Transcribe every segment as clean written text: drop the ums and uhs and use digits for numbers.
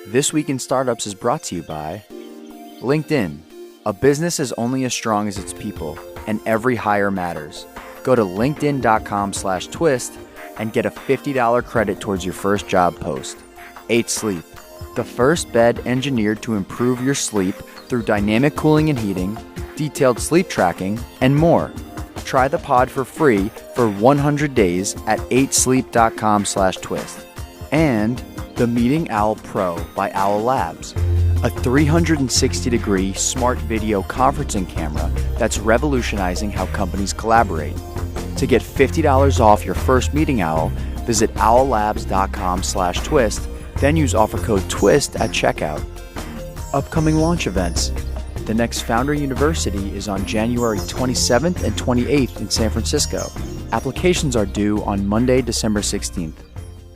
This Week in Startups is brought to you by LinkedIn. A business is only as strong as its people, and every hire matters. Go to linkedin.com/twist and get a $50 credit towards your first job post. 8 Sleep, the first bed engineered to improve your sleep through dynamic cooling and heating, detailed sleep tracking, and more. Try the pod for free for 100 days at 8sleep.com/twist. And the Meeting Owl Pro by Owl Labs, a 360-degree smart video conferencing camera that's revolutionizing how companies collaborate. To get $50 off your first Meeting Owl, visit owllabs.com/twist, then use offer code TWIST at checkout. Upcoming launch events. The next Founder University is on January 27th and 28th in San Francisco. Applications are due on Monday, December 16th.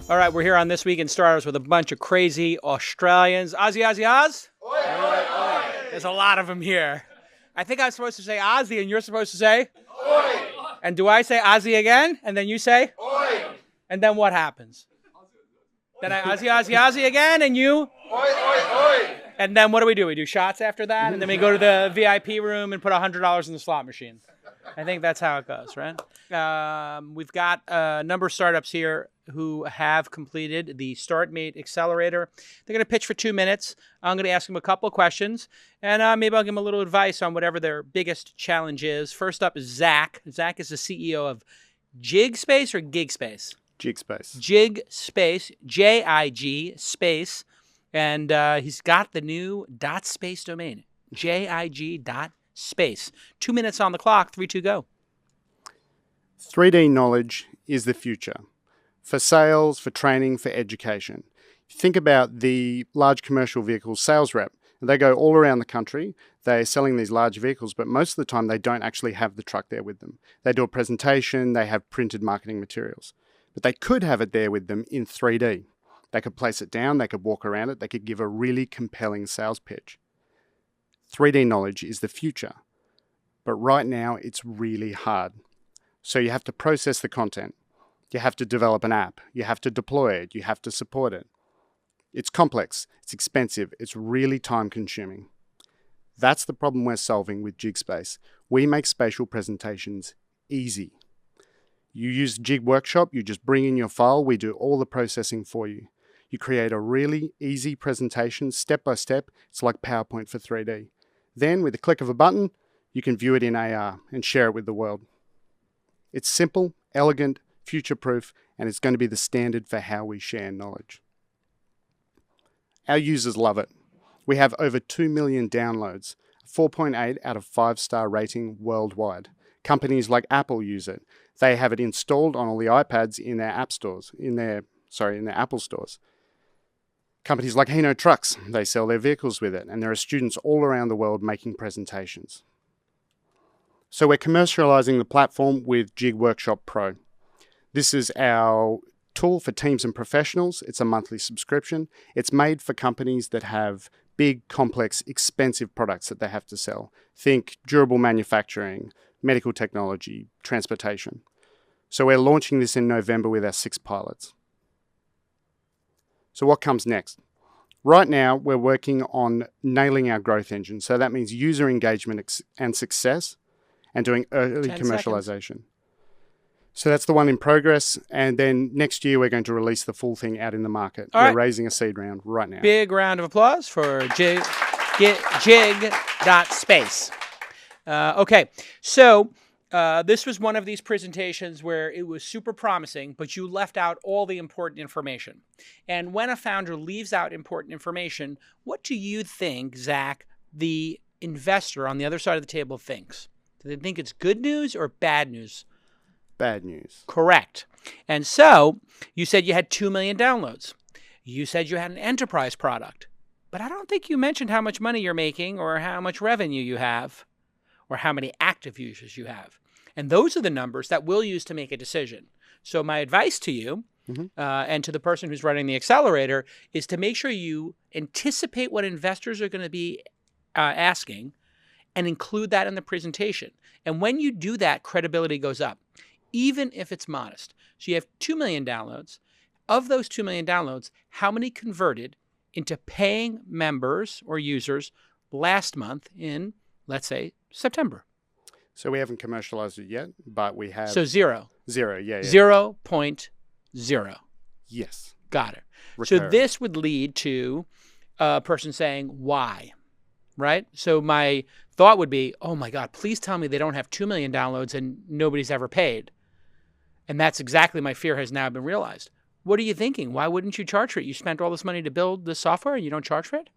All right, we're here on This Week in Startups with a bunch of crazy Australians. Aussie, Aussie, Oz? Oi, oi, oi. There's a lot of them here. I think I'm supposed to say Aussie and you're supposed to say? Oi. And do I say Aussie again? And then you say? Oi. And then what happens? Then I Aussie, Aussie, Aussie again and you? Oi, oi, oi. And then what do? We do shots after that? And then we go to the VIP room and put $100 in the slot machine. I think that's how it goes, right? We've got a number of startups here who have completed the Startmate Accelerator. They're going to pitch for 2 minutes. I'm going to ask them a couple of questions, and maybe I'll give them a little advice on whatever their biggest challenge is. First up is Zach. Zach is the CEO of JigSpace or GigSpace? JigSpace. JigSpace, J-I-G space, and he's got the new .space domain, JIG.space. 2 minutes on the clock, 3, 2, go. 3D knowledge is the future. For sales, for training, for education. Think about the large commercial vehicle sales rep. They go all around the country. They're selling these large vehicles, but most of the time they don't actually have the truck there with them. They do a presentation, they have printed marketing materials. But they could have it there with them in 3D. They could place it down, they could walk around it, they could give a really compelling sales pitch. 3D knowledge is the future. But right now it's really hard. So you have to process the content. You have to develop an app. You have to deploy it. You have to support it. It's complex. It's expensive. It's really time-consuming. That's the problem we're solving with JigSpace. We make spatial presentations easy. You use Jig Workshop. You just bring in your file. We do all the processing for you. You create a really easy presentation, step by step. It's like PowerPoint for 3D. Then, with the click of a button, you can view it in AR and share it with the world. It's simple, elegant, future-proof, and it's going to be the standard for how we share knowledge. Our users love it. We have over 2 million downloads, 4.8 out of 5-star rating worldwide. Companies like Apple use it. They have it installed on all the iPads in their app stores, in their Apple stores. Companies like Hino Trucks, they sell their vehicles with it, and there are students all around the world making presentations. So we're commercializing the platform with Jig Workshop Pro. This is our tool for teams and professionals. It's a monthly subscription. It's made for companies that have big, complex, expensive products that they have to sell. Think durable manufacturing, medical technology, transportation. So we're launching this in November with our 6 pilots. So what comes next? Right now, we're working on nailing our growth engine. So that means user engagement and success and doing early commercialization. So that's the one in progress. And then next year, we're going to release the full thing out in the market. We're raising a seed round right now. Big round of applause for Jig.space. Okay, so this was one of these presentations where it was super promising, but you left out all the important information. And when a founder leaves out important information, what do you think, Zach, the investor on the other side of the table thinks? Do they think it's good news or bad news? Bad news. Correct. And so you said you had 2 million downloads. You said you had an enterprise product, but I don't think you mentioned how much money you're making or how much revenue you have or how many active users you have. And those are the numbers that we'll use to make a decision. So my advice to you and to the person who's running the accelerator is to make sure you anticipate what investors are going to be asking and include that in the presentation. And when you do that, credibility goes up, even if it's modest. So you have 2 million downloads. Of those 2 million downloads, how many converted into paying members or users last month in, let's say, September. So we haven't commercialized it yet, but we have... So zero. Zero, yeah. 0.0. Yes. Got it. Recurring. So this would lead to a person saying, why? Right? So my thought would be, oh my God, please tell me they don't have 2 million downloads and nobody's ever paid. And that's exactly my fear has now been realized. What are you thinking? Why wouldn't you charge for it? You spent all this money to build the software and you don't charge for it?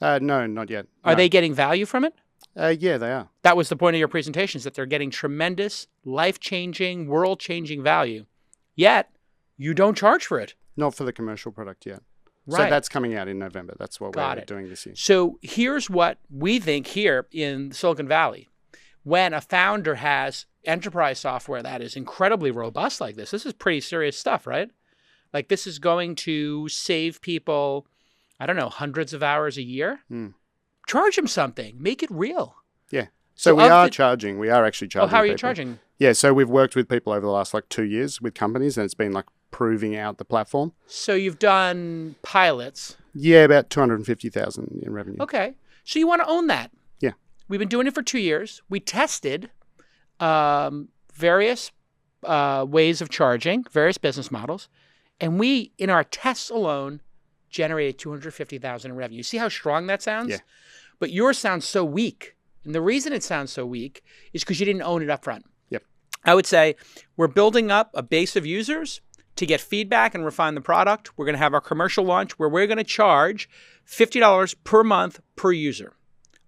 No, not yet. Are they getting value from it? Yeah, they are. That was the point of your presentations, that they're getting tremendous, life-changing, world-changing value. Yet, you don't charge for it. Not for the commercial product yet. Right. So that's coming out in November. That's what we're doing this year. So here's what we think here in Silicon Valley. When a founder has enterprise software that is incredibly robust like this is pretty serious stuff, right? Like this is going to save people, I don't know, hundreds of hours a year. Charge them something. Make it real. Yeah. So we are charging. We are actually charging. Oh, how are you people. charging? Yeah. So we've worked with people over the last 2 years with companies, and it's been proving out the platform. So you've done pilots. Yeah, about 250,000 in revenue. Okay. So you want to own that. Yeah. We've been doing it for 2 years. We tested various ways of charging, various business models, and we, in our tests alone, generated 250,000 in revenue. See how strong that sounds? Yeah. But yours sounds so weak. And the reason it sounds so weak is because you didn't own it up front. Yep. I would say we're building up a base of users to get feedback and refine the product. We're going to have our commercial launch where we're going to charge $50 per month per user.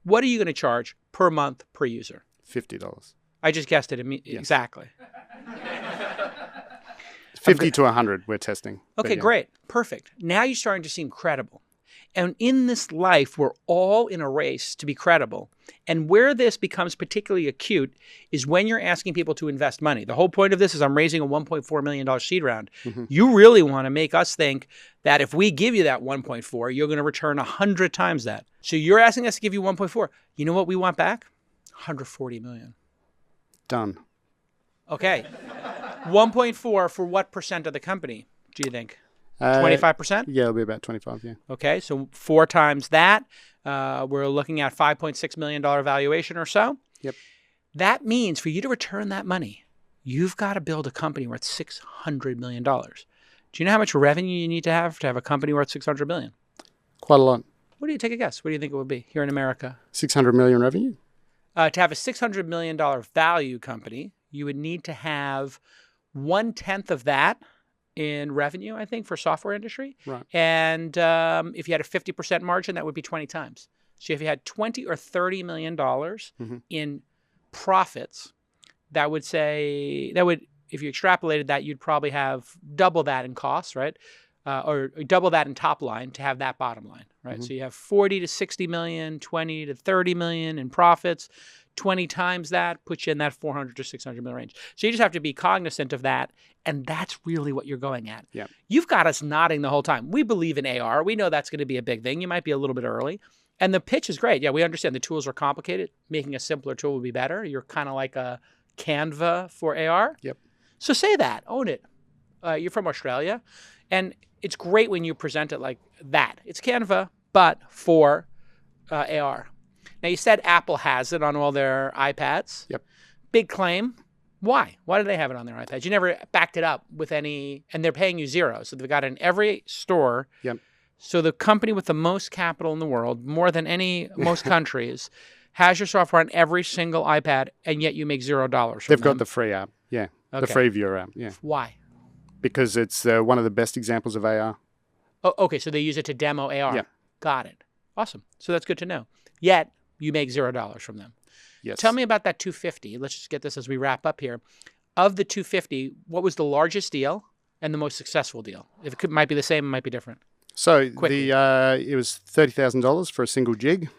What are you going to charge per month per user? $50. I just guessed it exactly. 50 to 100 we're testing. Okay, great. Perfect. Now you're starting to seem credible. And in this life, we're all in a race to be credible. And where this becomes particularly acute is when you're asking people to invest money. The whole point of this is I'm raising a $1.4 million seed round. Mm-hmm. You really want to make us think that if we give you that 1.4, you're going to return 100 times that. So you're asking us to give you 1.4. You know what we want back? 140 million. Done. Okay. 1.4 for what percent of the company, do you think? 25%? Yeah, it'll be about 25, yeah. Okay, so 4 times that. We're looking at $5.6 million valuation or so. Yep. That means for you to return that money, you've got to build a company worth $600 million. Do you know how much revenue you need to have a company worth $600 million? Quite a lot. What do you take a guess? What do you think it would be here in America? 600 million revenue? To have a $600 million value company, you would need to have 1/10 of that in revenue, I think, for software industry. Right. And if you had a 50% margin, that would be 20 times. So if you had $20 or $30 million in profits, that would, if you extrapolated that, you'd probably have double that in costs, right? Or double that in top line to have that bottom line, right? Mm-hmm. So you have 40 to 60 million, 20 to 30 million in profits. 20 times that puts you in that 400 to 600 million range. So you just have to be cognizant of that. And that's really what you're going at. Yeah. You've got us nodding the whole time. We believe in AR. We know that's going to be a big thing. You might be a little bit early. And the pitch is great. Yeah, we understand the tools are complicated. Making a simpler tool would be better. You're kind of like a Canva for AR. Yep. So say that. Own it. You're from Australia. And it's great when you present it like that. It's Canva, but for AR. Now, you said Apple has it on all their iPads. Yep. Big claim. Why? Why do they have it on their iPads? You never backed it up with any, and they're paying you $0. So they've got it in every store. Yep. So the company with the most capital in the world, more than most countries, has your software on every single iPad, and yet you make $0 from They've got the free app. Yeah. Okay. The free viewer app. Yeah. Why? Because it's one of the best examples of AR. Oh, okay. So they use it to demo AR. Yeah. Got it. Awesome. So that's good to know. Yet you make $0 from them. Yes. Tell me about that 250. Let's just get this as we wrap up here. Of the 250, what was the largest deal and the most successful deal? If it might be the same, it might be different. So it was $30,000 for a single jig.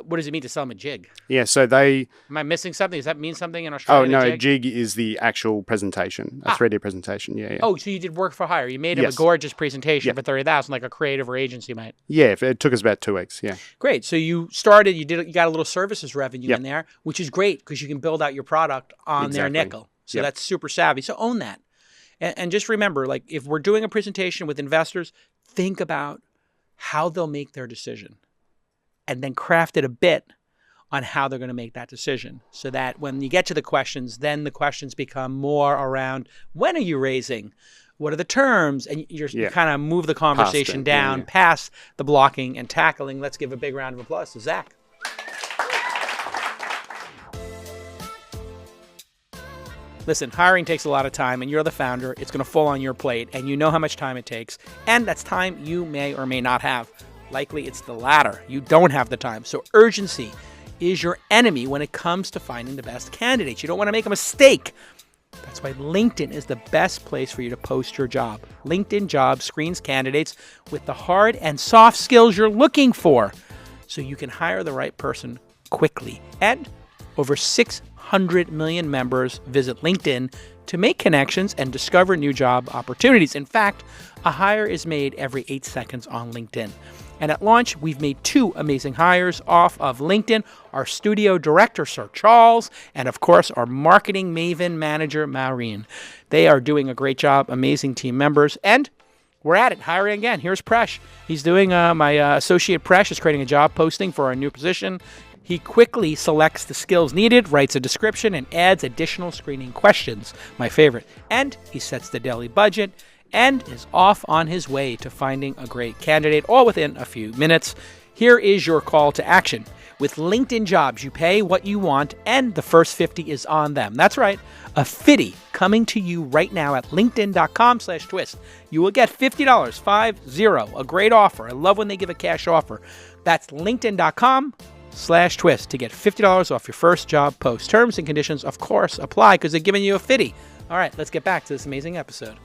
What does it mean to sell them a jig? Yeah, so they... Am I missing something? Does that mean something in Australia? Oh, no, jig is the actual presentation, a 3D presentation, yeah. Oh, so you did work for hire. You made him a gorgeous presentation for $30,000, like a creative or agency might. Yeah, it took us about 2 weeks, yeah. Great. So you started, you got a little services revenue in there, which is great because you can build out your product on their nickel. So that's super savvy. So own that. And just remember, like if we're doing a presentation with investors, think about how they'll make their decision, and then crafted a bit on how they're going to make that decision, so that when you get to the questions, then the questions become more around, when are you raising? What are the terms? And you kind of move the conversation down past the blocking and tackling. Let's give a big round of applause to Zach. Listen, hiring takes a lot of time, and you're the founder. It's going to fall on your plate, and you know how much time it takes. And that's time you may or may not have. Likely it's the latter. You don't have the time. So urgency is your enemy when it comes to finding the best candidates. You don't want to make a mistake. That's why LinkedIn is the best place for you to post your job. LinkedIn Jobs screens candidates with the hard and soft skills you're looking for, so you can hire the right person quickly. And over 600 million members visit LinkedIn to make connections and discover new job opportunities. In fact, a hire is made every 8 seconds on LinkedIn. And at launch, we've made 2 amazing hires off of LinkedIn, our studio director, Sir Charles, and of course, our marketing maven manager, Maureen. They are doing a great job, amazing team members, and we're at it, hiring again. Here's Presh. He's doing, my associate Presh is creating a job posting for our new position. He quickly selects the skills needed, writes a description, and adds additional screening questions, my favorite. And he sets the daily budget and is off on his way to finding a great candidate, all within a few minutes. Here is your call to action. With LinkedIn Jobs, you pay what you want, and the first 50 is on them. That's right, a 50 coming to you right now at linkedin.com/twist. You will get $50, 50, a great offer. I love when they give a cash offer. That's linkedin.com/twist to get $50 off your first job post. Terms and conditions, of course, apply because they're giving you a 50. All right, let's get back to this amazing episode.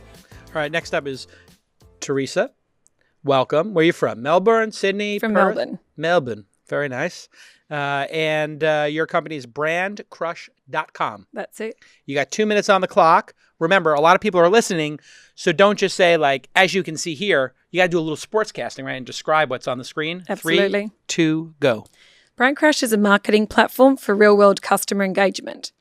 All right, next up is Teresa. Welcome. Where are you from? Melbourne, Sydney, From Perth? Melbourne. Melbourne. Very nice. And your company is Brandcrush.com. That's it. You got 2 minutes on the clock. Remember, a lot of people are listening, so don't just say, like, as you can see here, you got to do a little sportscasting, right, and describe what's on the screen. Absolutely. 3, 2, go. Brandcrush is a marketing platform for real-world customer engagement.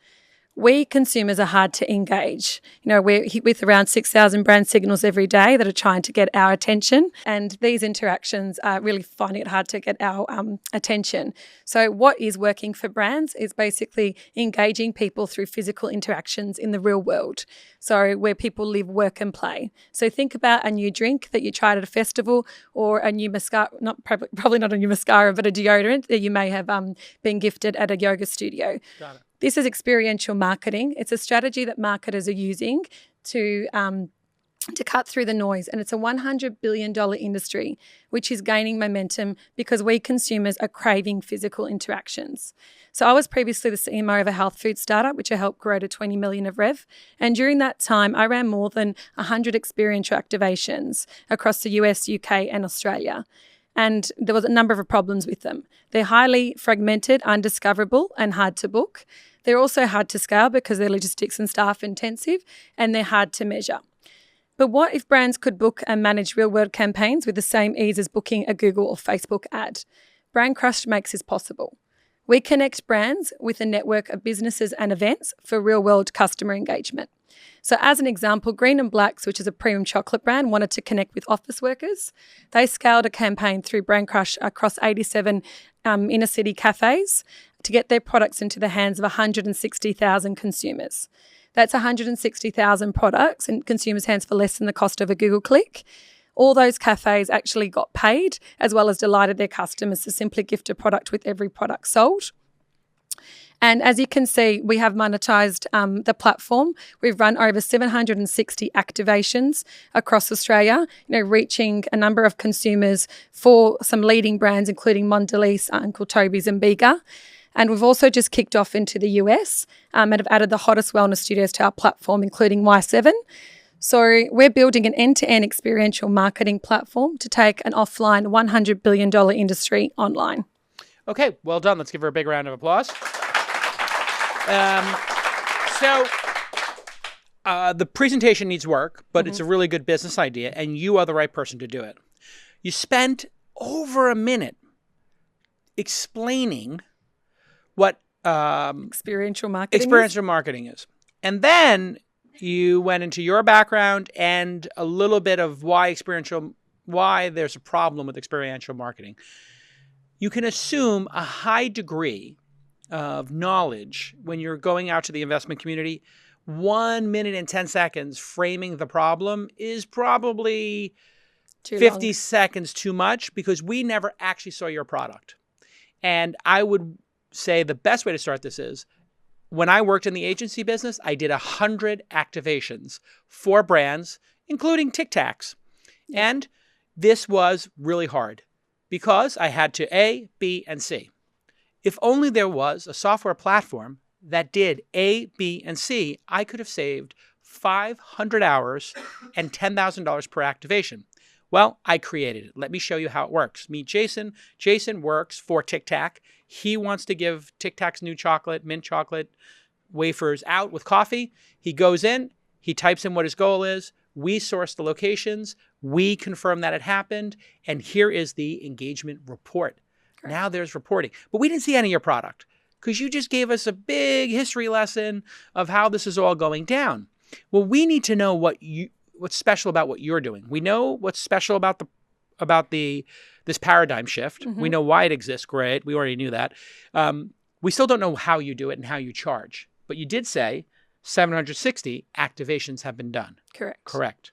We consumers are hard to engage. You know, we're hit with around 6,000 brand signals every day that are trying to get our attention, and these interactions are really finding it hard to get our attention. So what is working for brands is basically engaging people through physical interactions in the real world. So where people live, work and play. So think about a new drink that you tried at a festival, or a new mascara, probably not a new mascara, but a deodorant that you may have been gifted at a yoga studio. Got it. This is experiential marketing. It's a strategy that marketers are using to cut through the noise. And it's a $100 billion industry, which is gaining momentum because we consumers are craving physical interactions. So I was previously the CMO of a health food startup, which I helped grow to 20 million of rev. And during that time, I ran more than 100 experiential activations across the US, UK, and Australia. And there was a number of problems with them. They're highly fragmented, undiscoverable, and hard to book. They're also hard to scale because they're logistics and staff intensive, and they're hard to measure. But what if brands could book and manage real-world campaigns with the same ease as booking a Google or Facebook ad? Brandcrush makes this possible. We connect brands with a network of businesses and events for real-world customer engagement. So as an example, Green and Blacks, which is a premium chocolate brand, wanted to connect with office workers. They scaled a campaign through Brandcrush across 87 inner city cafes to get their products into the hands of 160,000 consumers. That's 160,000 products in consumers' hands for less than the cost of a Google click. All those cafes actually got paid, as well as delighted their customers to simply gift a product with every product sold. And as you can see, we have monetized the platform. We've run over 760 activations across Australia, reaching a number of consumers for some leading brands, including Mondelez, Uncle Toby's and Bega. And we've also just kicked off into the US and have added the hottest wellness studios to our platform, including Y7. So we're building an end-to-end experiential marketing platform to take an offline $100 billion industry online. Okay, well done. Let's give her a big round of applause. So the presentation needs work, but it's a really good business idea, and you are the right person to do it. You spent over a minute explaining what experiential marketing is. And then you went into your background and a little bit of why experiential why there's a problem with experiential marketing. You can assume a high degree of knowledge when you're going out to the investment community. 1 minute and 10 seconds framing the problem is probably 50 seconds too much, because we never actually saw your product. And I would say the best way to start this is, when I worked in the agency business, I did 100 activations for brands, including Tic Tacs. And this was really hard because I had to A, B, and C. If only there was a software platform that did A, B, and C, I could have saved 500 hours and $10,000 per activation. Well, I created it. Let me show you how it works. Meet Jason. Jason works for Tic Tac. He wants to give Tic Tac's new chocolate, mint chocolate wafers out with coffee. He goes in, he types in what his goal is. We source the locations. We confirm that it happened. And here is the engagement report. Correct. Now there's reporting. But we didn't see any of your product because you just gave us a big history lesson of how this is all going down. Well, we need to know what's special about what you're doing. We know what's special about this paradigm shift. Mm-hmm. We know why it exists. Great. We already knew that. We still don't know how you do it and how you charge. But you did say 760 activations have been done. Correct.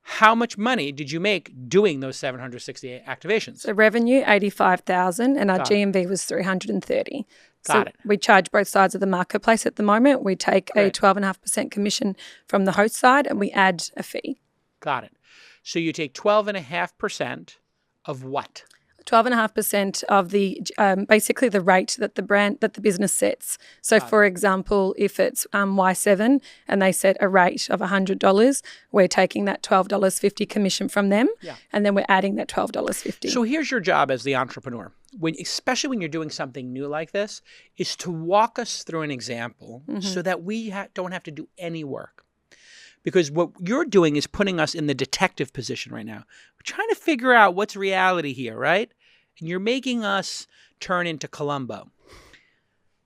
How much money did you make doing those 760 activations? So revenue, 85,000, and our GMV was 330. Got it. We charge both sides of the marketplace at the moment. We take a 12.5% commission from the host side, and we add a fee. Got it. So you take 12.5% of what? 12.5% of the basically the rate that the business sets. So, for example, if it's Y7 and they set a rate of $100, we're taking that $12.50 commission from them, and then we're adding that $12.50. So here's your job as the entrepreneur, especially when you're doing something new like this, is to walk us through an example so that we don't have to do any work. Because what you're doing is putting us in the detective position right now. We're trying to figure out what's reality here, right? And you're making us turn into Columbo.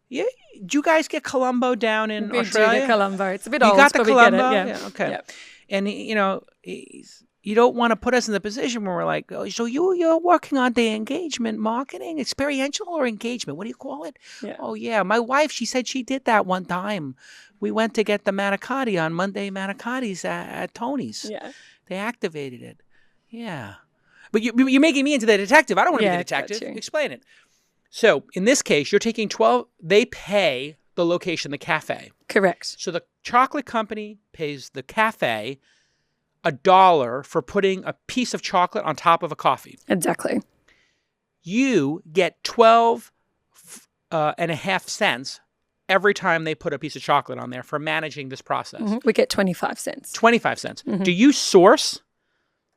Yeah, do you guys get Columbo down in Australia? We do get Columbo. It's a bit old, You got the but Columbo? we get it. Yeah. Okay. Yep. And, you don't want to put us in the position where we're like, oh, so you're working on the engagement marketing, experiential or engagement? What do you call it? Yeah. Oh, yeah. My wife, she said she did that one time. We went to get the manicotti on Monday manicottis at Tony's. Yeah. They activated it. Yeah. But you're making me into the detective. I don't want to be the detective. Got you. Explain it. So in this case, you're taking 12. They pay the location, the cafe. Correct. So the chocolate company pays the cafe $1 for putting a piece of chocolate on top of a coffee. Exactly. You get 12.5 cents every time they put a piece of chocolate on there for managing this process. Mm-hmm. We get 25 cents. 25 cents. Mm-hmm. Do you source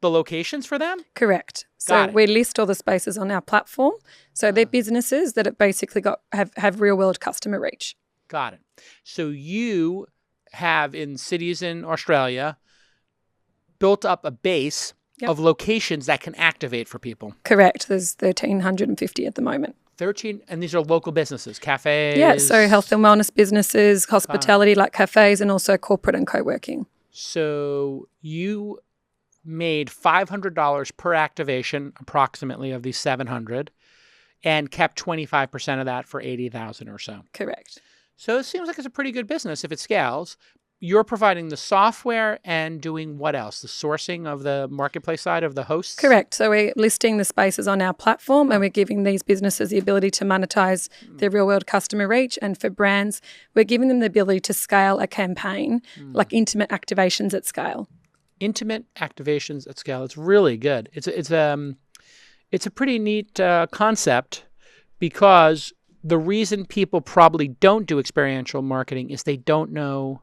the locations for them? Correct. So we list all the spaces on our platform. So they're businesses that have basically have real world customer reach. Got it. So you have in cities in Australia built up a base of locations that can activate for people. Correct. There's 1,350 at the moment. 13, and these are local businesses, cafes? Yeah, so health and wellness businesses, hospitality like cafes, and also corporate and co-working. So you made $500 per activation, approximately, of these 700, and kept 25% of that for 80,000 or so. Correct. So it seems like it's a pretty good business if it scales. You're providing the software and doing what else? The sourcing of the marketplace side of the hosts? Correct. So we're listing the spaces on our platform and we're giving these businesses the ability to monetize their real-world customer reach. And for brands, we're giving them the ability to scale a campaign, like intimate activations at scale. Intimate activations at scale. It's really good. It's a pretty neat concept, because the reason people probably don't do experiential marketing is they don't know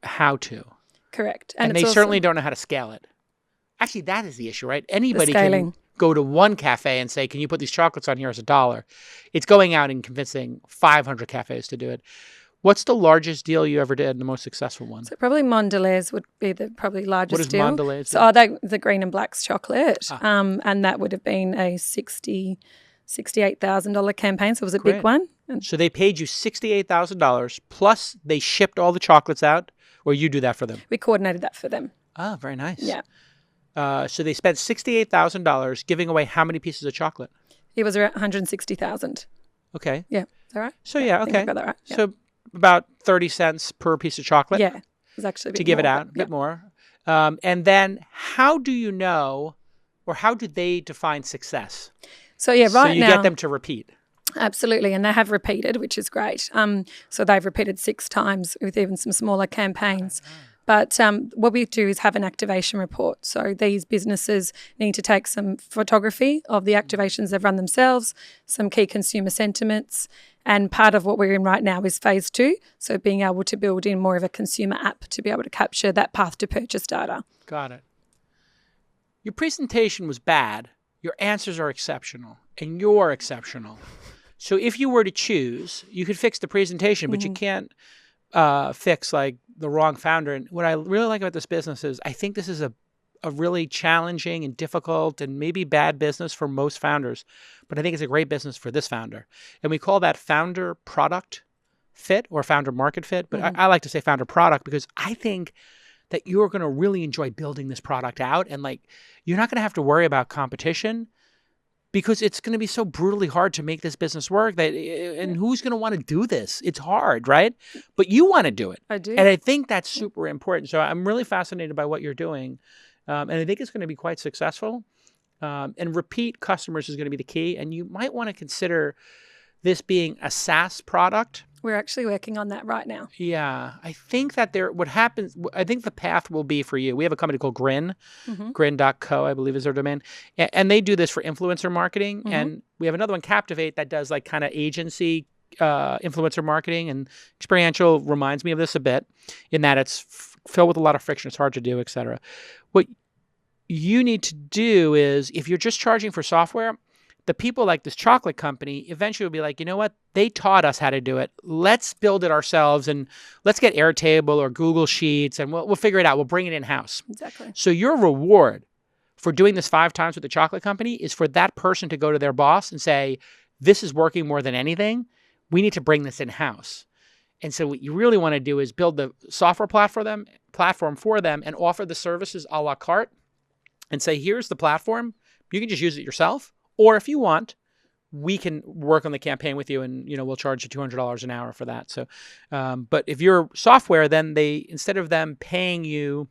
how to. Correct. And they certainly don't know how to scale it. Actually, that is the issue, right? Anybody can go to one cafe and say, can you put these chocolates on here as $1? It's going out and convincing 500 cafes to do it. What's the largest deal you ever did, the most successful one? So probably Mondelez would be the probably largest deal. What is Mondelez? So the green and black's chocolate, and that would have been a $68,000 campaign. So it was a big one. So they paid you $68,000 plus they shipped all the chocolates out, or you do that for them? We coordinated that for them. Ah, very nice. Yeah. So they spent $68,000 giving away how many pieces of chocolate? It was around 160,000. Okay. Yeah. Is that right? So I think okay. I got that right. Yeah. So about 30 cents per piece of chocolate. Yeah. It was actually a bit to give it more, out, a but bit more. And then how do you know, or how do they define success? So right so you now, get them to repeat. Absolutely, and they have repeated, which is great. So they've repeated 6 times with even some smaller campaigns. But what we do is have an activation report. So these businesses need to take some photography of the activations they've run themselves, some key consumer sentiments, and part of what we're in right now is phase 2. So being able to build in more of a consumer app to be able to capture that path to purchase data. Got it. Your presentation was bad. Your answers are exceptional, and you're exceptional. So if you were to choose, you could fix the presentation, but you can't fix like the wrong founder. And what I really like about this business is I think this is a really challenging and difficult and maybe bad business for most founders, but I think it's a great business for this founder. And we call that founder product fit or founder market fit. But I like to say founder product because I think that you're going to really enjoy building this product out. And like, you're not going to have to worry about competition because it's going to be so brutally hard to make this business work and who's going to want to do this? It's hard, right? But you want to do it. I do. And I think that's super important. So I'm really fascinated by what you're doing. And I think it's going to be quite successful. And repeat customers is going to be the key. And you might want to consider this being a SaaS product. We're actually working on that right now. Yeah. I think that I think the path will be for you. We have a company called Grin, grin.co, I believe is their domain. And they do this for influencer marketing. And we have another one, Captivate, that does like kind of agency influencer marketing. And experiential reminds me of this a bit in that it's filled with a lot of friction. It's hard to do, et cetera. What you need to do is if you're just charging for software, the people like this chocolate company eventually will be like, you know what? They taught us how to do it. Let's build it ourselves and let's get Airtable or Google Sheets and we'll figure it out. We'll bring it in-house. Exactly. So your reward for doing this 5 times with the chocolate company is for that person to go to their boss and say, this is working more than anything. We need to bring this in-house. And so what you really want to do is build the software platform for them and offer the services a la carte and say, here's the platform. You can just use it yourself. Or if you want, we can work on the campaign with you and, we'll charge you $200 an hour for that. So, but if you're software, then instead of them paying you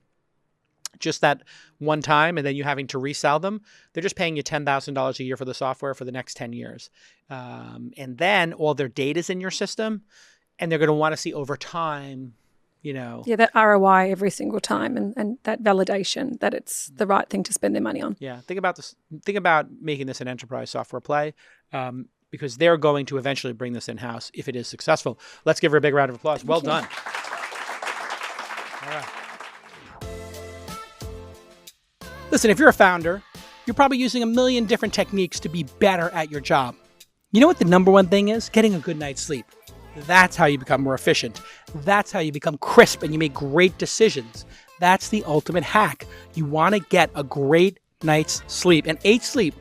just that one time and then you having to resell them, they're just paying you $10,000 a year for the software for the next 10 years. And then all their data's in your system and they're going to want to see over time, Yeah, that ROI every single time and that validation that it's the right thing to spend their money on. Yeah. Think about this. Think about making this an enterprise software play because they're going to eventually bring this in-house if it is successful. Let's give her a big round of applause. Well done. All right. Listen, if you're a founder, you're probably using a million different techniques to be better at your job. You know what the number one thing is? Getting a good night's sleep. That's how you become more efficient. That's how you become crisp and you make great decisions. That's the ultimate hack. You want to get a great night's sleep. And 8 Sleep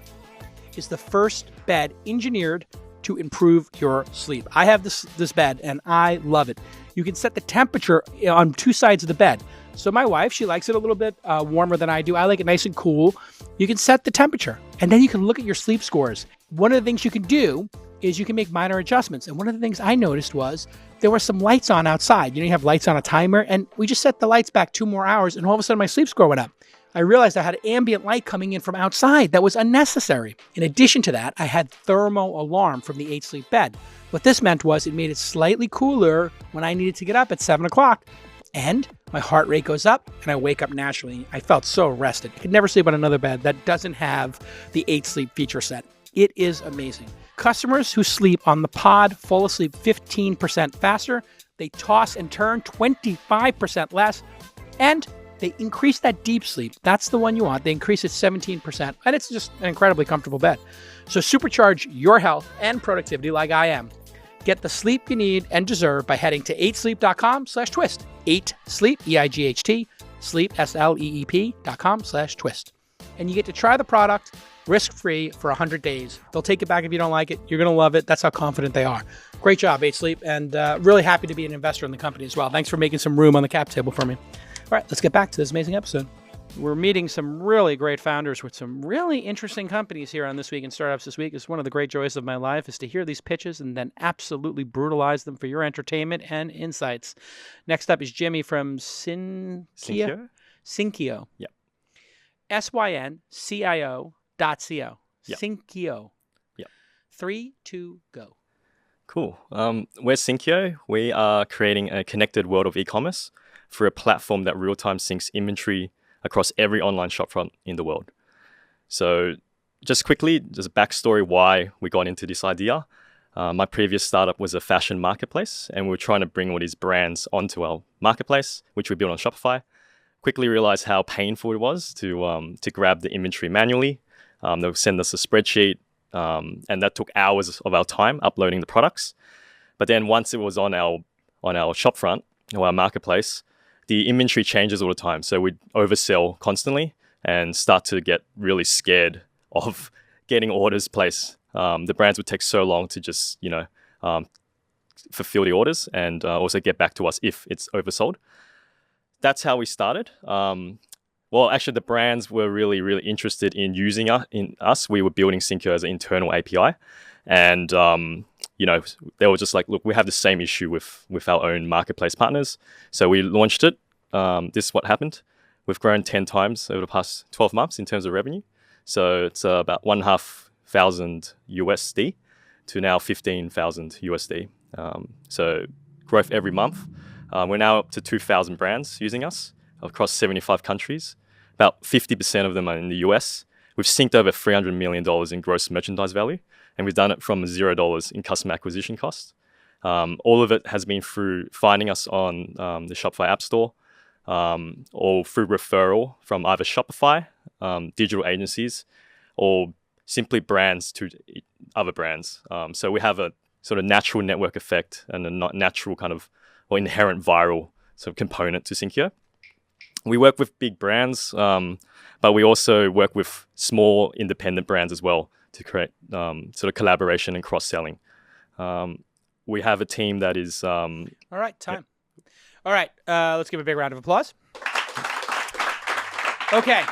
is the first bed engineered to improve your sleep. I have this bed and I love it. You can set the temperature on 2 sides of the bed. So my wife, she likes it a little bit warmer than I do. I like it nice and cool. You can set the temperature and then you can look at your sleep scores. One of the things you can do is you can make minor adjustments. And one of the things I noticed was there were some lights on outside. You have lights on a timer and we just set the lights back 2 more hours and all of a sudden my sleep score went up. I realized I had ambient light coming in from outside that was unnecessary. In addition to that, I had thermal alarm from the 8 Sleep bed. What this meant was it made it slightly cooler when I needed to get up at 7 o'clock. And my heart rate goes up and I wake up naturally. I felt so rested. I could never sleep on another bed that doesn't have the 8 Sleep feature set. It is amazing. Customers who sleep on the pod fall asleep 15% faster. They toss and turn 25% less. And they increase that deep sleep. That's the one you want. They increase it 17%. And it's just an incredibly comfortable bed. So supercharge your health and productivity like I am. Get the sleep you need and deserve by heading to 8sleep.com/twist. 8sleep, EIGHT, sleep, SLEEP.com/twist. And you get to try the product risk-free for 100 days. They'll take it back if you don't like it. You're going to love it. That's how confident they are. Great job, 8 Sleep, and really happy to be an investor in the company as well. Thanks for making some room on the cap table for me. All right, let's get back to this amazing episode. We're meeting some really great founders with some really interesting companies here on This Week in Startups this week. It's one of the great joys of my life is to hear these pitches and then absolutely brutalize them for your entertainment and insights. Next up is Jimmy from Syncio. Syncio. Yeah. syncio.co. Yep. Syncio. Yep. 3, 2, go. Cool. We're Syncio. We are creating a connected world of e-commerce for a platform that real-time syncs inventory across every online shopfront in the world. So just quickly, just a backstory why we got into this idea. My previous startup was a fashion marketplace, and we were trying to bring all these brands onto our marketplace, which we built on Shopify. Quickly realized how painful it was to grab the inventory manually. They would send us a spreadsheet, and that took hours of our time uploading the products. But then once it was on our shopfront or our marketplace, the inventory changes all the time. So we'd oversell constantly and start to get really scared of getting orders placed. The brands would take so long to just, fulfill the orders and also get back to us if it's oversold. That's how we started. Well, actually, the brands were really, really interested in using us. We were building Syncio as an internal API. And, they were just like, look, we have the same issue with our own marketplace partners. So we launched it. This is what happened. We've grown 10 times over the past 12 months in terms of revenue. So it's about $1,500 USD to now $15,000 USD. So growth every month. We're now up to 2,000 brands using us across 75 countries. About 50% of them are in the US. We've synced over $300 million in gross merchandise value, and we've done it from $0 in customer acquisition costs. All of it has been through finding us on the Shopify App Store or through referral from either Shopify, digital agencies, or simply brands to other brands. So we have a sort of natural network effect and a natural kind of or inherent viral sort of component to Syncio. We work with big brands, but we also work with small independent brands as well to create sort of collaboration and cross-selling. We have a team that is... All right, time. Yeah. All right, let's give a big round of applause. Okay,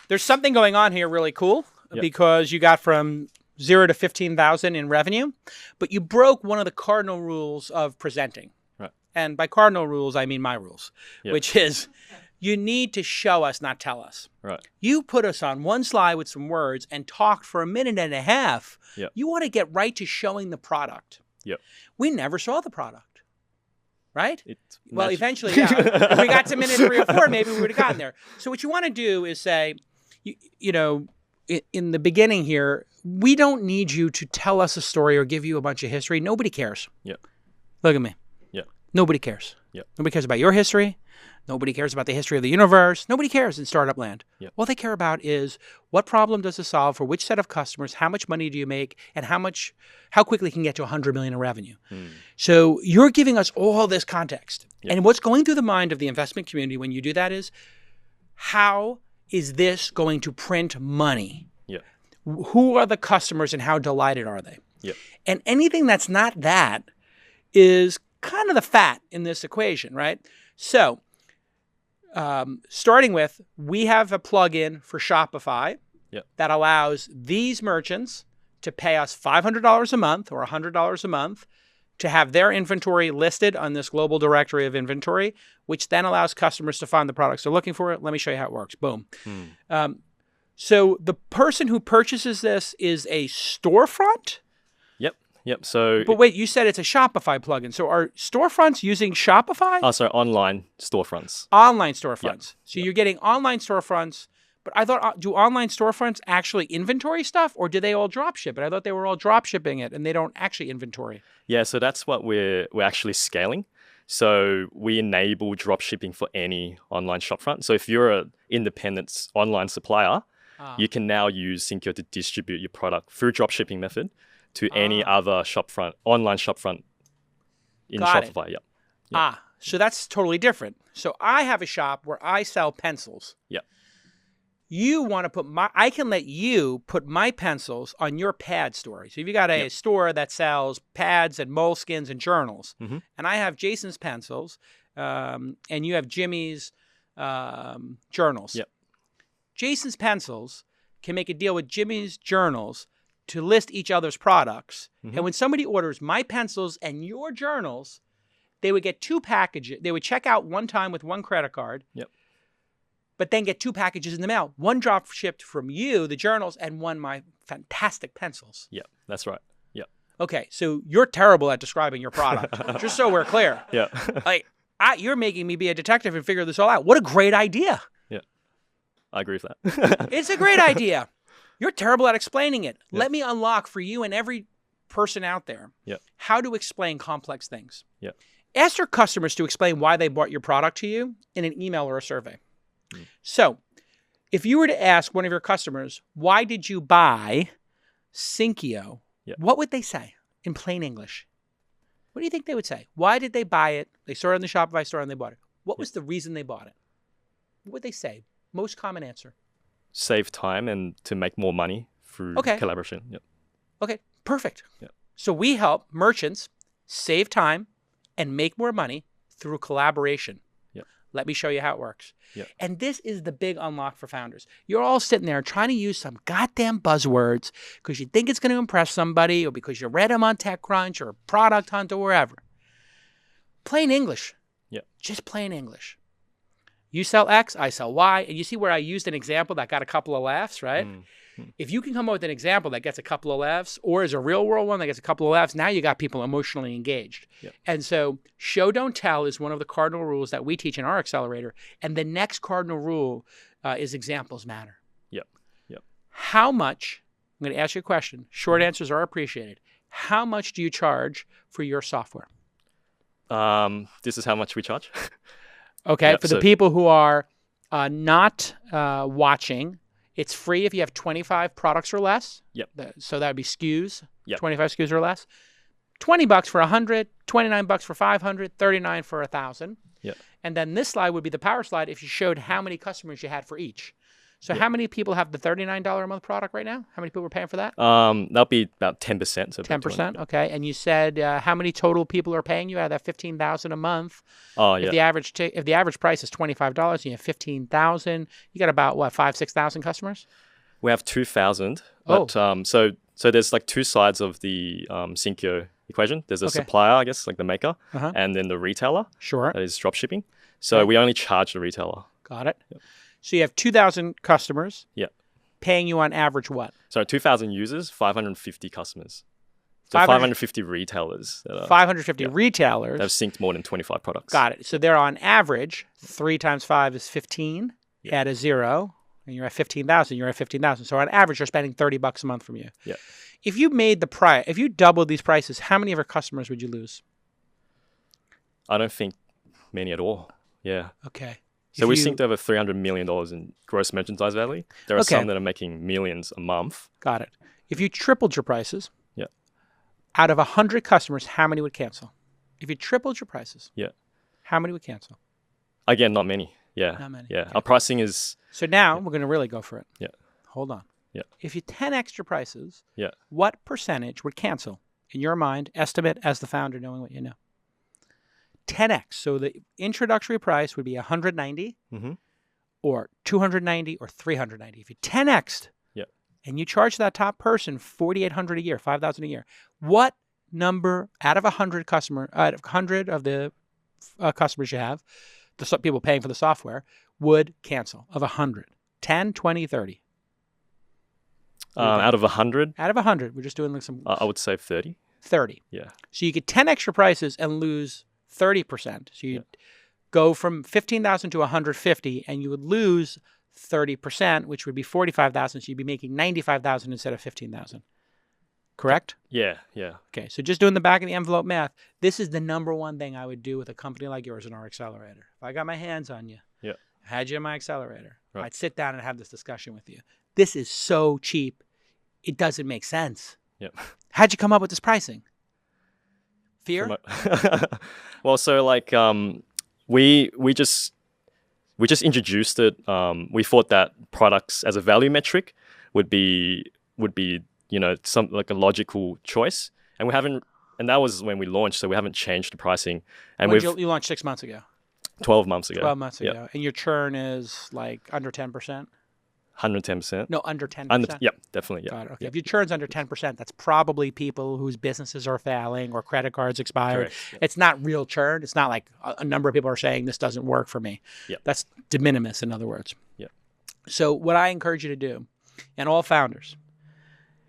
there's something going on here really cool because you got from 0 to 15,000 in revenue, but you broke one of the cardinal rules of presenting. And by cardinal rules, I mean my rules, which is you need to show us, not tell us. Right. You put us on one slide with some words and talked for a minute and a half. Yep. You want to get right to showing the product. Yep. We never saw the product, right? Well, eventually, yeah. If we got to minute 3 or 4, maybe we would have gotten there. So what you want to do is say, in the beginning here, we don't need you to tell us a story or give you a bunch of history. Nobody cares. Yep. Look at me. Nobody cares. Yep. Nobody cares about your history. Nobody cares about the history of the universe. Nobody cares in startup land. Yep. All they care about is what problem does it solve for which set of customers, how much money do you make, and how quickly can you get to 100 million in revenue. So you're giving us all this context. Yep. And what's going through the mind of the investment community when you do that is, how is this going to print money? Yep. Who are the customers and how delighted are they? Yep. And anything that's not that is kind of the fat in this equation, right? So starting with, we have a plugin for Shopify that allows these merchants to pay us $500 a month or $100 a month to have their inventory listed on this global directory of inventory, which then allows customers to find the products they're looking for. Let me show you how it works. Boom. So the person who purchases this is a storefront? Yep. So, but wait, you said it's a Shopify plugin. So are storefronts using Shopify? Sorry, online storefronts. Online storefronts. Yep. So you're getting online storefronts. But I thought, do online storefronts actually inventory stuff, or do they all drop ship it? I thought they were all drop shipping it, and they don't actually inventory. Yeah, so that's what we're actually scaling. So we enable drop shipping for any online shopfront. So if you're an independent online supplier, you can now use Syncio to distribute your product through drop shipping method to any other online shopfront in Shopify. Yep. So that's totally different. So I have a shop where I sell pencils. Yep. You want to put I can let you put my pencils on your pad store. So if you got a store that sells pads and moleskins and journals, and I have Jason's pencils, and you have Jimmy's journals. Yep. Jason's pencils can make a deal with Jimmy's journals to list each other's products. Mm-hmm. And when somebody orders my pencils and your journals, they would get 2 packages. They would check out one time with 1 credit card. Yep. But then get 2 packages in the mail. 1 drop shipped from you, the journals, and 1 my fantastic pencils. Yeah, that's right. Yeah. Okay, so you're terrible at describing your product. Just so we're clear. Yeah. Like, you're making me be a detective and figure this all out. What a great idea. Yeah. I agree with that. It's a great idea. You're terrible at explaining it. Yeah. Let me unlock for you and every person out there how to explain complex things. Yeah. Ask your customers to explain why they bought your product to you in an email or a survey. So if you were to ask one of your customers, why did you buy Syncio? What would they say in plain English? What do you think they would say? Why did they buy it? They saw it in the Shopify store and they bought it. What was the reason they bought it? What would they say? Most common answer. Save time and to make more money through collaboration. Yep. Okay, perfect. Yep. So we help merchants save time and make more money through collaboration. Yep. Let me show you how it works. Yep. And this is the big unlock for founders. You're all sitting there trying to use some goddamn buzzwords because you think it's going to impress somebody or because you read them on TechCrunch or Product Hunt or wherever. Plain English. Yep. Just plain English. You sell X, I sell Y. And you see where I used an example that got a couple of laughs, right? If you can come up with an example that gets a couple of laughs or is a real world one that gets a couple of laughs, now you got people emotionally engaged. Yep. And so show, don't tell is one of the cardinal rules that we teach in our accelerator. And the next cardinal rule is examples matter. Yep. Yep. How much, I'm going to ask you a question. Short answers are appreciated. How much do you charge for your software? This is how much we charge. Okay. Yep, For the people who are not watching, it's free if you have 25 products or less. Yep. So that would be SKUs, yep. 25 SKUs or less. $20 for 100, $29 for 500, $39 for 1,000. Yep. And then this slide would be the power slide if you showed how many customers you had for each. So how many people have the $39 a month product right now? How many people are paying for that? That'll be about 10%. So 10%, okay. And you said how many total people are paying you out of that $15,000 a month? Oh, If the average price is $25 and you have 15,000, you got about what, 6,000 customers? We have 2,000. But, so there's like 2 sides of the Syncio equation. There's a supplier, I guess, like the maker, and then the retailer. Sure. That is drop shipping. So we only charge the retailer. Got it. Yep. So you have 2,000 customers. Yeah. Paying you on average what? So 2,000 users, 550 customers. So 550 retailers. 550 retailers. They've synced more than 25 products. Got it. So they're on average, 3 times 5 is 15. Yeah. Add a 0, and you're at 15,000. You're at 15,000. So on average, you're spending $30 a month from you. Yeah. If you made the price, if you doubled these prices, how many of your customers would you lose? I don't think many at all. Yeah. Okay. So we synced over $300 million in gross merchandise value. There are some that are making millions a month. Got it. If you tripled your prices, yeah, out of 100 customers, how many would cancel? If you tripled your prices, yeah, how many would cancel? Again, not many. Yeah. Not many. Yeah. Okay. Our pricing is... So now we're going to really go for it. Yeah. Hold on. Yeah. If you 10 extra prices, yeah, what percentage would cancel? In your mind, estimate as the founder, knowing what you know. 10x. So the introductory price would be $190 or $290 or $390. If you 10x'd and you charge that top person $4,800 a year, $5,000 a year, what number out of 100 of the customers you have, the people paying for the software, would cancel of 100? 10, 20, 30? Out of 100? Out of 100. We're just doing like some... I would say 30. 30. Yeah. So you get 10 extra prices and lose 30%. So you go from 15,000 to 150, and you would lose 30%, which would be 45,000. So you'd be making 95,000 instead of 15,000. Correct? Yeah. Yeah. Okay. So just doing the back of the envelope math, this is the number one thing I would do with a company like yours in our accelerator. If I got my hands on you, had you in my accelerator, I'd sit down and have this discussion with you. This is so cheap, it doesn't make sense. Yep. How'd you come up with this pricing? Fear? Well, so like we just introduced it. We thought that products as a value metric would be some like a logical choice, and we haven't. And that was when we launched, so we haven't changed the pricing. And you launched 6 months ago. 12 months ago. 12 months ago. Yep. And your churn is like under 10%? 110%. No, under 10%. Yep, definitely. Yep. Got it. Okay. Yep. If your churn's under 10%, that's probably people whose businesses are failing or credit cards expired. Correct. Yep. It's not real churn. It's not like a number of people are saying this doesn't work for me. Yep. That's de minimis, in other words. Yep. So what I encourage you to do, and all founders,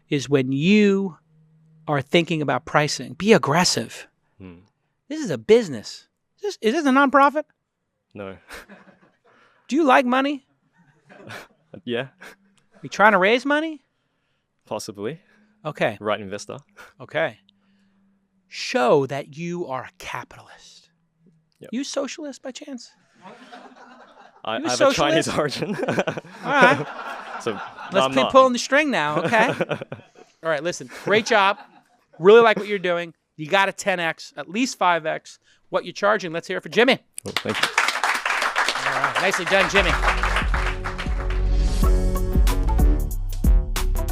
is when you are thinking about pricing, be aggressive. This is a business. Is this a nonprofit? No. Do you like money? Yeah, You trying to raise money? possibly. Okay. Right investor. Okay. Show that you are a capitalist. Yep. You socialist by chance? I You have socialist? a Chinese origin. All right. So Let's keep pulling the string now, okay? All right, listen. Great job. Really like what you're doing. You got a 10x, at least 5x. What you're charging. Let's hear it for Jimmy. Oh, thank you. All right. Nicely done, Jimmy.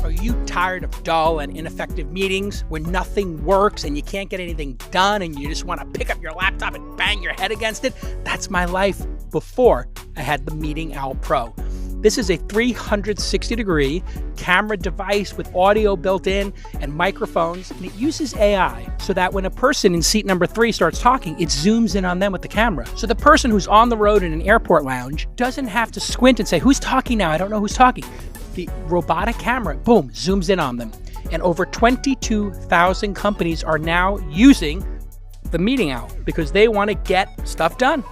Are you tired of dull and ineffective meetings where nothing works and you can't get anything done and you just want to pick up your laptop and bang your head against it? That's my life before I had the Meeting Owl Pro. This is a 360-degree camera device with audio built in and microphones, and it uses AI so that when a person in seat number 3 starts talking, it zooms in on them with the camera. So the person who's on the road in an airport lounge doesn't have to squint and say, who's talking now? I don't know who's talking. The robotic camera, boom, zooms in on them. And over 22,000 companies are now using the Meeting Owl because they want to get stuff done.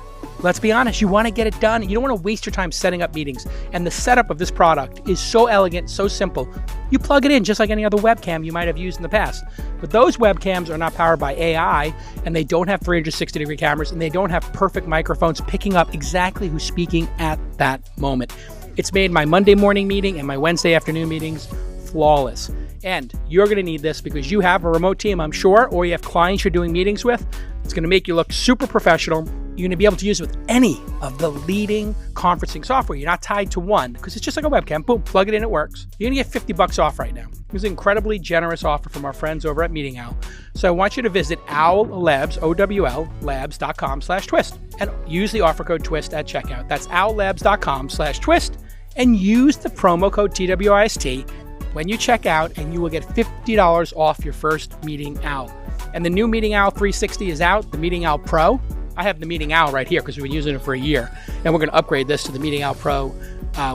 Let's be honest, you want to get it done. You don't want to waste your time setting up meetings. And the setup of this product is so elegant, so simple. You plug it in just like any other webcam you might have used in the past. But those webcams are not powered by AI, and they don't have 360-degree cameras, and they don't have perfect microphones picking up exactly who's speaking at that moment. It's made my Monday morning meeting and my Wednesday afternoon meetings flawless. And you're going to need this because you have a remote team, I'm sure, or you have clients you're doing meetings with. It's going to make you look super professional. You're going to be able to use it with any of the leading conferencing software. You're not tied to one because it's just like a webcam. Boom, plug it in, it works. You're going to get $50 off right now. It was an incredibly generous offer from our friends over at Meeting Owl. So I want you to visit Owl Labs, OWL, labs.com/twist, and use the offer code TWIST at checkout. That's owllabs.com/twist, and use the promo code TWIST when you check out, and you will get $50 off your first Meeting Owl. And the new Meeting Owl 360 is out, the Meeting Owl Pro. I have the Meeting Owl right here because we've been using it for a year. And we're going to upgrade this to the Meeting Owl Pro,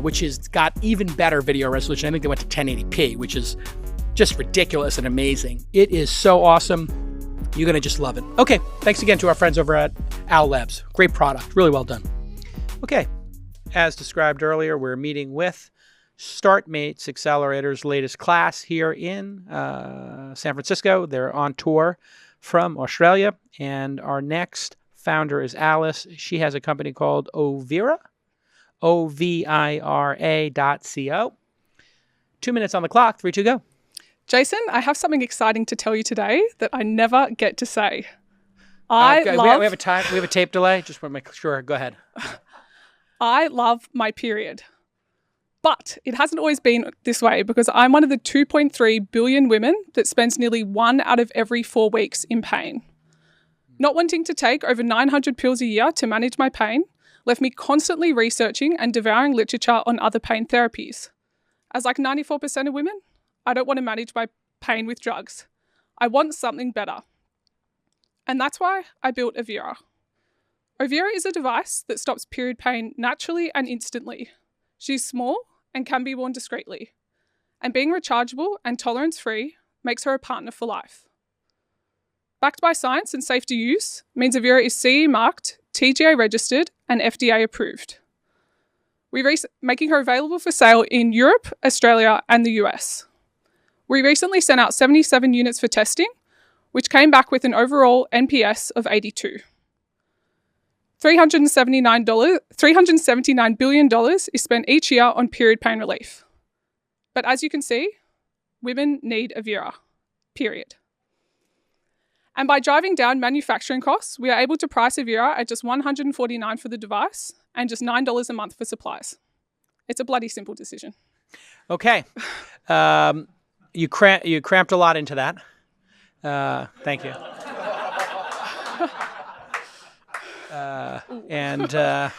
which has got even better video resolution. I think they went to 1080p, which is just ridiculous and amazing. It is so awesome. You're going to just love it. Okay, thanks again to our friends over at Owl Labs. Great product. Really well done. Okay, as described earlier, we're meeting with Startmate Accelerator's latest class here in San Francisco. They're on tour from Australia, and our next founder is Alice. She has a company called Ovira, Ovira.co. 2 minutes on the clock, 3, 2, go. Jason, I have something exciting to tell you today that I never get to say. We have a tape delay. Just want to make sure. Go ahead. I love my period. But it hasn't always been this way because I'm one of the 2.3 billion women that spends nearly 1 out of every 4 weeks in pain. Not wanting to take over 900 pills a year to manage my pain left me constantly researching and devouring literature on other pain therapies. As like 94% of women, I don't want to manage my pain with drugs. I want something better. And that's why I built Ovira. Ovira is a device that stops period pain naturally and instantly. She's small and can be worn discreetly. And being rechargeable and tolerance-free makes her a partner for life. Backed by science and safe to use means Ovira is CE marked, TGA registered, and FDA approved. We're making her available for sale in Europe, Australia, and the US. We recently sent out 77 units for testing, which came back with an overall NPS of 82. $379 billion is spent each year on period pain relief. But as you can see, women need Ovira, period. And by driving down manufacturing costs, we are able to price Ovira at just $149 for the device and just $9 a month for supplies. It's a bloody simple decision. Okay. You cramped a lot into that. Thank you. Yeah.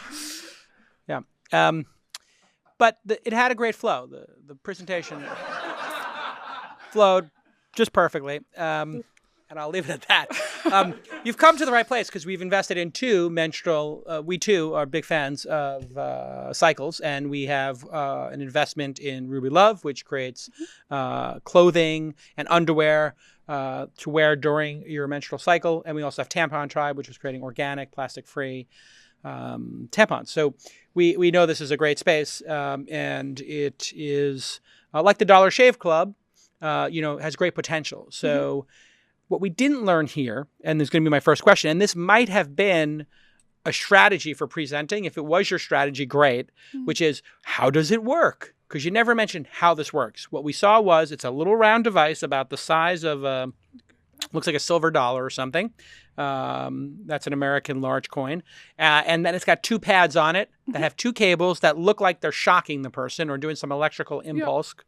But it had a great flow. The presentation flowed just perfectly. And I'll leave it at that. You've come to the right place because we've invested in two menstrual. We too are big fans of cycles, and we have an investment in Ruby Love, which creates clothing and underwear to wear during your menstrual cycle. And we also have Tampon Tribe, which is creating organic, plastic-free tampons. So we know this is a great space, and it is like the Dollar Shave Club. Has great potential. So. What we didn't learn here, and this is going to be my first question, and this might have been a strategy for presenting. If it was your strategy, great, which is how does it work? Because you never mentioned how this works. What we saw was it's a little round device about the size of looks like a silver dollar or something. That's an American large coin. And then it's got two pads on it that have two cables that look like they're shocking the person or doing some electrical impulse. Yep.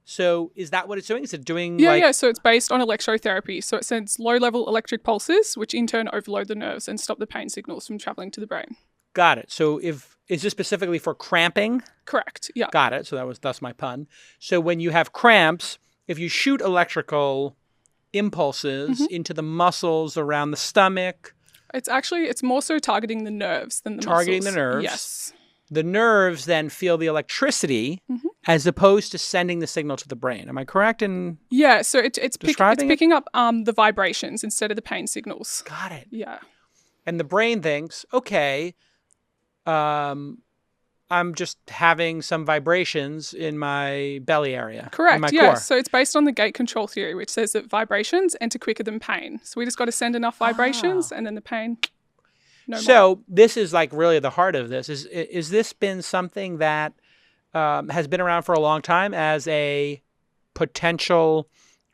So is that what it's doing? Is it doing Yeah, so it's based on electrotherapy. So it sends low-level electric pulses, which in turn overload the nerves and stop the pain signals from traveling to the brain. Got it. So is this specifically for cramping? Correct, yeah. Got it. So thus my pun. So when you have cramps, if you shoot electrical impulses into the muscles around the stomach... It's more so targeting the nerves than the targeting muscles. The nerves. Yes. The nerves then feel the electricity as opposed to sending the signal to the brain. Am I correct in so it's picking up the vibrations instead of the pain signals. Got it. Yeah. And the brain thinks, okay, I'm just having some vibrations in my belly area. Correct, in my yeah. core. So it's based on the gate control theory, which says that vibrations enter quicker than pain. So we just got to send enough vibrations and then the pain... So this is like really the heart of this. Is this been something that has been around for a long time as a potential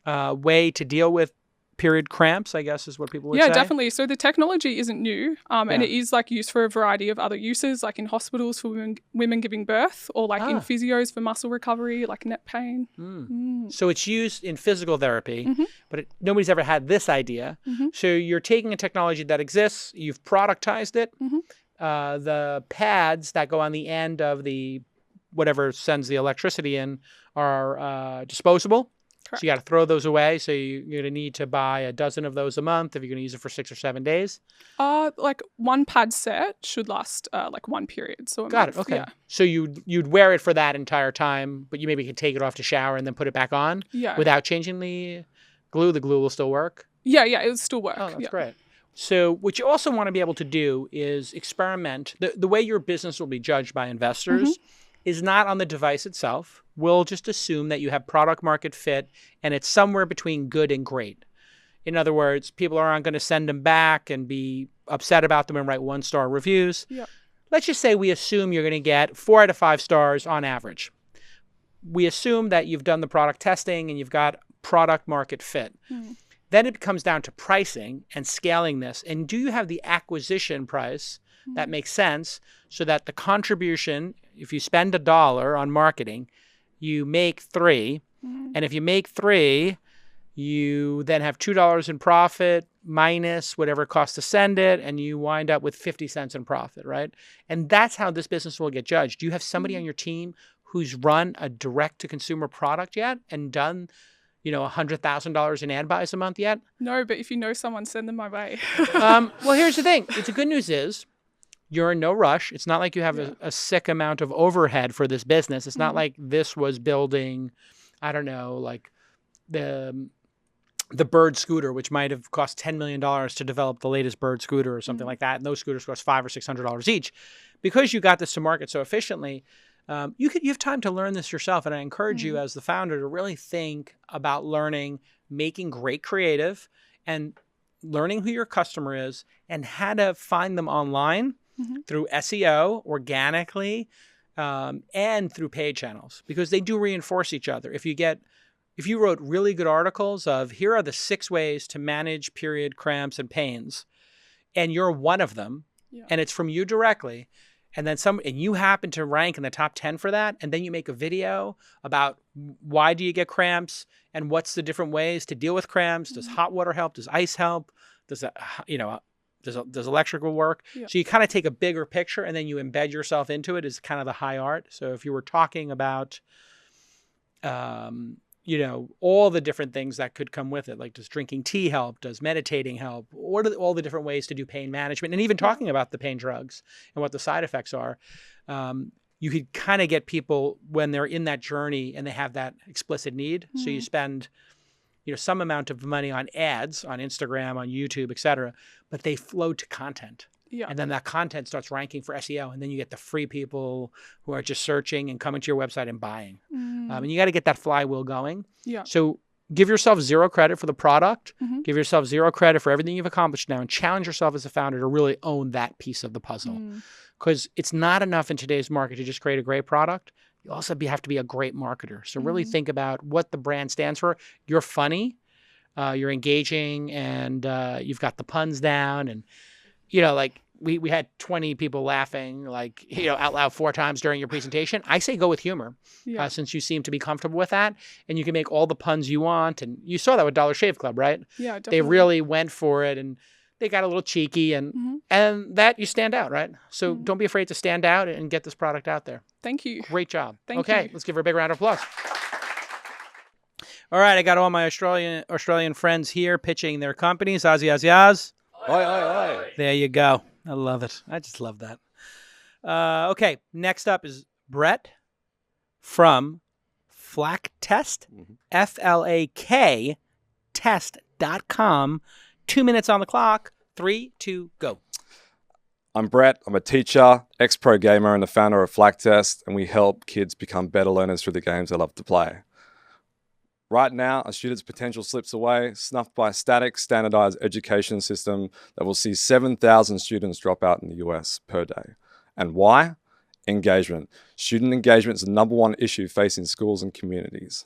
way to deal with period cramps, I guess is what people would say? Yeah, definitely. So the technology isn't new and it is like used for a variety of other uses, like in hospitals for women giving birth or like in physios for muscle recovery, like neck pain. So it's used in physical therapy, but nobody's ever had this idea. So you're taking a technology that exists, you've productized it. The pads that go on the end of the whatever sends the electricity in are disposable. Correct. So you got to throw those away. So you're going to need to buy a dozen of those a month if you're going to use it for 6 or 7 days. Like one pad set should last like one period. So got it. Okay. Yeah. So you'd wear it for that entire time, but you maybe could take it off to shower and then put it back on. Yeah. Without changing the glue. The glue will still work. Yeah, it will still work. Oh, that's great. So what you also want to be able to do is experiment. The way your business will be judged by investors is not on the device itself. We'll just assume that you have product market fit and it's somewhere between good and great. In other words, people aren't going to send them back and be upset about them and write 1-star reviews. Yep. Let's just say we assume you're going to get 4 out of 5 stars on average. We assume that you've done the product testing and you've got product market fit. Then it comes down to pricing and scaling this. And do you have the acquisition price that makes sense so that the contribution, if you spend $1 on marketing, you make $3. And if you make $3, you then have $2 in profit minus whatever it costs to send it, and you wind up with 50 cents in profit, right? And that's how this business will get judged. Do you have somebody on your team who's run a direct-to-consumer product yet and done $100,000 in ad buys a month yet? No, but if you know someone, send them my way. Well, here's the thing. The good news is you're in no rush. It's not like you have a sick amount of overhead for this business. It's not like this was building, I don't know, like the Bird scooter, which might have cost $10 million to develop the latest Bird scooter or something like that. And those scooters cost $500 or $600 each. Because you got this to market so efficiently, you have time to learn this yourself. And I encourage you as the founder to really think about learning, making great creative and learning who your customer is and how to find them online through SEO, organically, and through paid channels, because they do reinforce each other. If you wrote really good articles of here are the 6 ways to manage period cramps and pains, and you're one of them, and it's from you directly, and then and you happen to rank in the top 10 for that, and then you make a video about why do you get cramps and what's the different ways to deal with cramps. Does hot water help? Does ice help? Does does electrical work? Yeah. So you kind of take a bigger picture and then you embed yourself into it as kind of the high art. So if you were talking about, all the different things that could come with it, like does drinking tea help? Does meditating help? What are all the different ways to do pain management? And even talking about the pain drugs and what the side effects are, you could kind of get people when they're in that journey and they have that explicit need. So you spend some amount of money on ads on Instagram, on YouTube, et cetera, but they flow to content. Yeah. And then that content starts ranking for SEO. And then you get the free people who are just searching and coming to your website and buying. And you got to get that flywheel going. Yeah. So give yourself zero credit for the product. Give yourself zero credit for everything you've accomplished now, and challenge yourself as a founder to really own that piece of the puzzle. Because it's not enough in today's market to just create a great product. You also have to be a great marketer. So really think about what the brand stands for. You're funny, you're engaging, and you've got the puns down. And, we had 20 people laughing, out loud 4 times during your presentation. I say go with humor, since you seem to be comfortable with that. And you can make all the puns you want. And you saw that with Dollar Shave Club, right? Yeah, definitely. They really went for it, and they got a little cheeky, and that you stand out, right? So don't be afraid to stand out and get this product out there. Thank you. Great job. Thank okay, you. let's give her a big round of applause. All right, I got all my Australian friends here pitching their companies. Oz. Oi, oi, oi. There you go. I love it. I just love that. Okay, next up is Brett from Flaktest, Flak test.com. 2 minutes on the clock. 3, 2, go. I'm Brett. I'm a teacher, ex-pro gamer, and the founder of Flaktest, and we help kids become better learners through the games they love to play. Right now, a student's potential slips away, snuffed by a static, standardized education system that will see 7,000 students drop out in the US per day. And why? Engagement. Student engagement is the #1 issue facing schools and communities.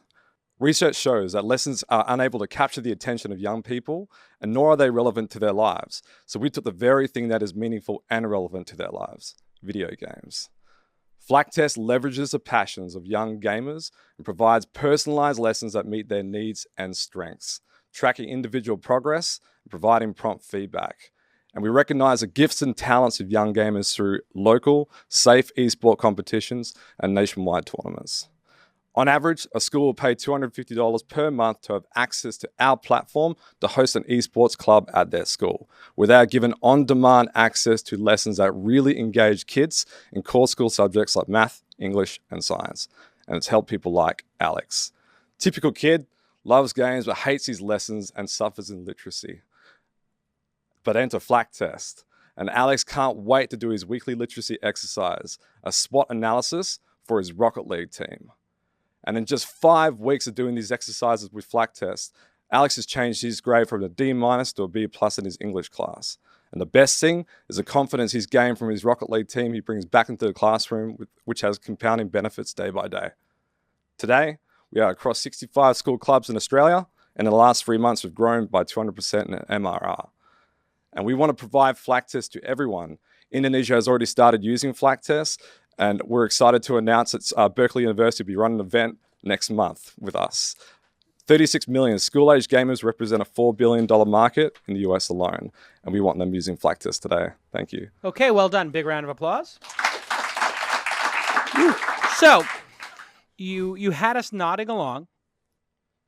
Research shows that lessons are unable to capture the attention of young people, and nor are they relevant to their lives. So we took the very thing that is meaningful and relevant to their lives: video games. Flaktest leverages the passions of young gamers and provides personalized lessons that meet their needs and strengths, tracking individual progress and providing prompt feedback. And we recognize the gifts and talents of young gamers through local, safe esport competitions and nationwide tournaments. On average, a school will pay $250 per month to have access to our platform to host an esports club at their school, where they are given on-demand access to lessons that really engage kids in core school subjects like math, English, and science. And it's helped people like Alex. Typical kid, loves games but hates his lessons and suffers in literacy. But enter Flaktest, and Alex can't wait to do his weekly literacy exercise, a SWOT analysis for his Rocket League team. And in just 5 weeks of doing these exercises with Flaktest, Alex has changed his grade from a D- to a B+ in his English class. And the best thing is the confidence he's gained from his Rocket League team he brings back into the classroom, which has compounding benefits day by day. Today, we are across 65 school clubs in Australia, and in the last 3 months, we've grown by 200% in MRR. And we want to provide Flaktest to everyone. Indonesia has already started using Flaktest, and we're excited to announce that Berkeley University will be running an event next month with us. 36 million school-age gamers represent a $4 billion market in the US alone, and we want them using Flaktest today. Thank you. Okay, well done. Big round of applause. So, you had us nodding along.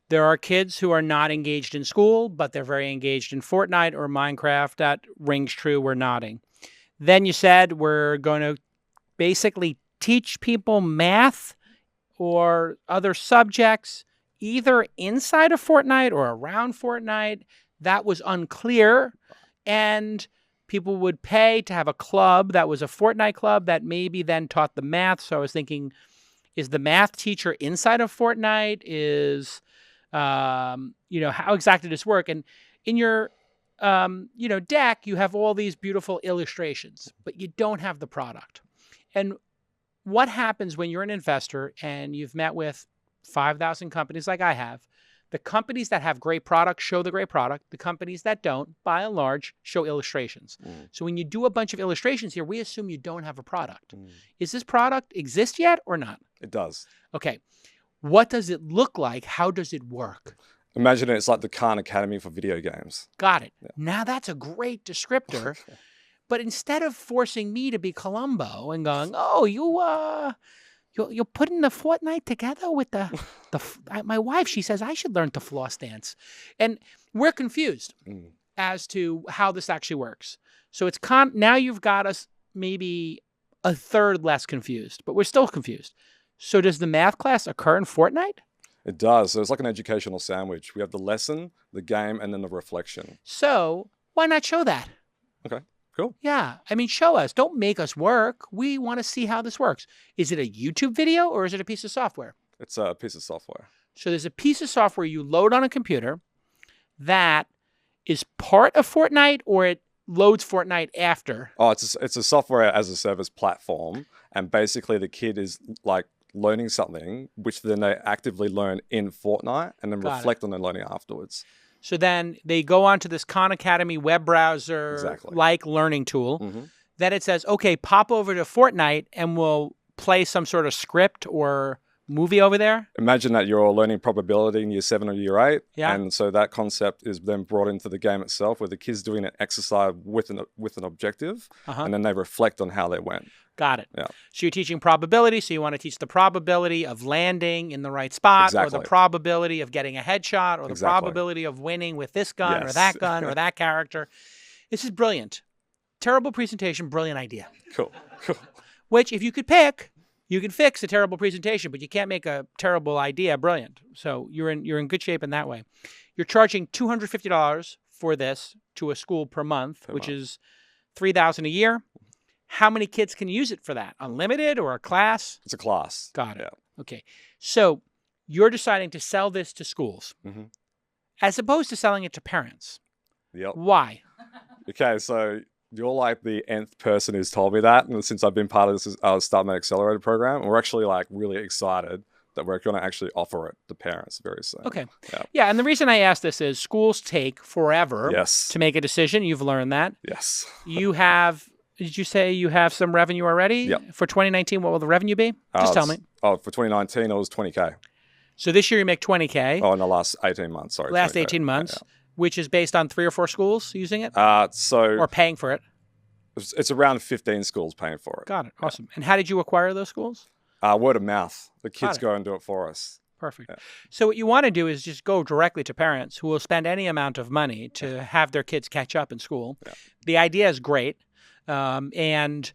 There are kids who are not engaged in school, but they're very engaged in Fortnite or Minecraft. That rings true. We're nodding. Then you said we're going to basically teach people math or other subjects either inside of Fortnite or around Fortnite. That was unclear. And people would pay to have a club that was a Fortnite club that maybe then taught the math. So I was thinking, is the math teacher inside of Fortnite? How exactly does this work? And in your deck, you have all these beautiful illustrations, but you don't have the product. And what happens when you're an investor and you've met with 5,000 companies like I have? The companies that have great products show the great product. The companies that don't, by and large, show illustrations. So when you do a bunch of illustrations here, we assume you don't have a product. Is this product exist yet or not? It does. Okay. What does it look like? How does it work? Imagine it's like the Khan Academy for video games. Got it. Yeah. Now that's a great descriptor. But instead of forcing me to be Columbo and going, oh, you're putting the Fortnite together with my wife, she says I should learn to floss dance. And we're confused as to how this actually works. So it's now you've got us maybe a third less confused, but we're still confused. So does the math class occur in Fortnite? It does. So it's like an educational sandwich. We have the lesson, the game, and then the reflection. So why not show that? Okay, cool. Yeah. I mean, show us. Don't make us work. We want to see how this works. Is it a YouTube video or is it a piece of software? It's a piece of software. So there's a piece of software you load on a computer that is part of Fortnite, or it loads Fortnite after? Oh, it's a software as a service platform. And basically the kid is like learning something, which then they actively learn in Fortnite and then reflect on their learning afterwards. So then they go onto this Khan Academy web browser-like learning tool. Mm-hmm. Then it says, okay, pop over to Fortnite and we'll play some sort of script or movie over there. Imagine that you're learning probability in year 7 or year 8. Yeah. And so that concept is then brought into the game itself, where the kid's doing an exercise with an objective, and then they reflect on how they went. Got it. Yeah. So you're teaching probability. So you want to teach the probability of landing in the right spot, or the probability of getting a headshot, or the probability of winning with this gun or that gun or that character. This is brilliant. Terrible presentation, brilliant idea. Cool. Which, if you could pick, you can fix a terrible presentation, but you can't make a terrible idea brilliant. So you're in good shape in that way. You're charging $250 for this to a school per month, which is $3,000 a year. How many kids can use it for that? Unlimited or a class? It's a class. Got it. Yeah. Okay. So you're deciding to sell this to schools as opposed to selling it to parents. Yep. Why? Okay, so you're like the nth person who's told me that. And since I've been part of this Startmate Accelerator program, we're actually like really excited that we're going to actually offer it to parents very soon. Okay. Yeah. And the reason I ask this is schools take forever to make a decision. You've learned that. Yes. You have... Did you say you have some revenue already? Yep. For 2019, what will the revenue be? Just tell me. Oh, for 2019, it was 20K. So this year you make 20K. Oh, in the last 18 months, sorry. Last 18 months, which is based on 3 or 4 schools using it? Or paying for it? It's around 15 schools paying for it. Got it. Awesome. And how did you acquire those schools? Word of mouth. The kids go and do it for us. Perfect. Yeah. So what you want to do is just go directly to parents who will spend any amount of money to have their kids catch up in school. Yeah. The idea is great. And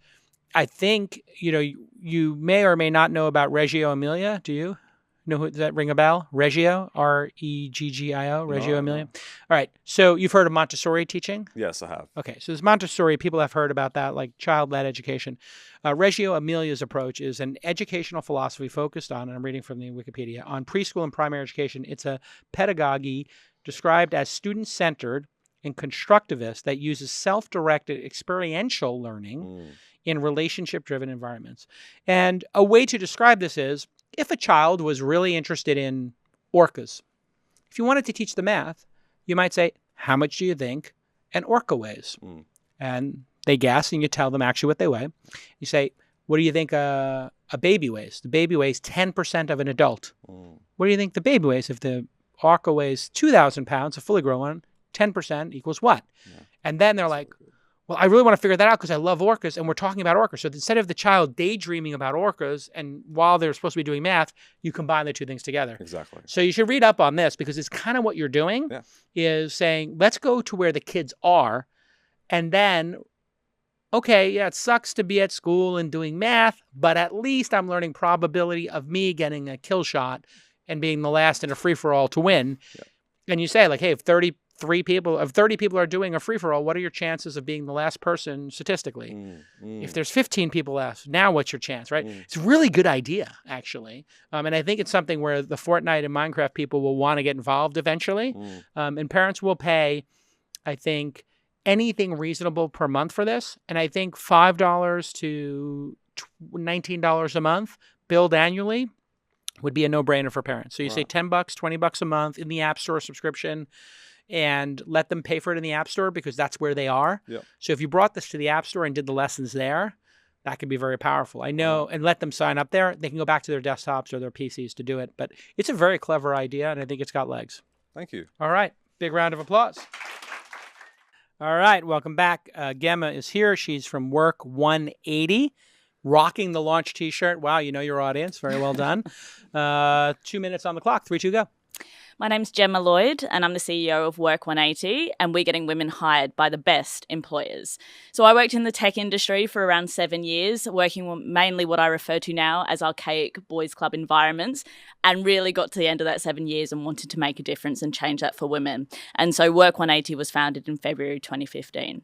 I think, you may or may not know about Reggio Emilia. Do you know does that ring a bell? Reggio, Reggio, Reggio Emilia. No. All right. So you've heard of Montessori teaching? Yes, I have. Okay. So this Montessori, people have heard about that, like child-led education. Reggio Emilia's approach is an educational philosophy focused on, and I'm reading from the Wikipedia, on preschool and primary education. It's a pedagogy described as student-centered and constructivist that uses self-directed experiential learning in relationship-driven environments. And a way to describe this is, if a child was really interested in orcas, if you wanted to teach the math, you might say, how much do you think an orca weighs? And they guess, and you tell them actually what they weigh. You say, what do you think a baby weighs? The baby weighs 10% of an adult. What do you think the baby weighs? If the orca weighs 2,000 pounds, a fully grown one, 10% equals what? Yeah. And then they're like, well, I really want to figure that out because I love orcas and we're talking about orcas. So instead of the child daydreaming about orcas and while they're supposed to be doing math, you combine the two things together. Exactly. So you should read up on this because it's kind of what you're doing is saying, let's go to where the kids are. And then, okay, it sucks to be at school and doing math, but at least I'm learning probability of me getting a kill shot and being the last in a free-for-all to win. Yeah. And you say like, hey, if 30 people are doing a free-for-all, what are your chances of being the last person statistically? If there's 15 people left, now what's your chance, right? It's a really good idea, actually. And I think it's something where the Fortnite and Minecraft people will want to get involved eventually. And parents will pay, I think, anything reasonable per month for this. And I think $5 to $19 a month billed annually would be a no-brainer for parents. So you say $10, $20 a month in the App Store subscription, and let them pay for it in the App Store because that's where they are. Yep. So if you brought this to the App Store and did the lessons there, that could be very powerful. I know, and let them sign up there. They can go back to their desktops or their PCs to do it. But it's a very clever idea, and I think it's got legs. Thank you. All right. Big round of applause. All right. Welcome back. Gemma is here. She's from Work 180, rocking the launch t-shirt. Wow, you know your audience. Very well done. 2 minutes on the clock. 3, 2, go. My name's Gemma Lloyd, and I'm the CEO of Work 180, and we're getting women hired by the best employers. So I worked in the tech industry for around 7 years, working on mainly what I refer to now as archaic boys' club environments, and really got to the end of that 7 years and wanted to make a difference and change that for women. And so Work 180 was founded in February 2015.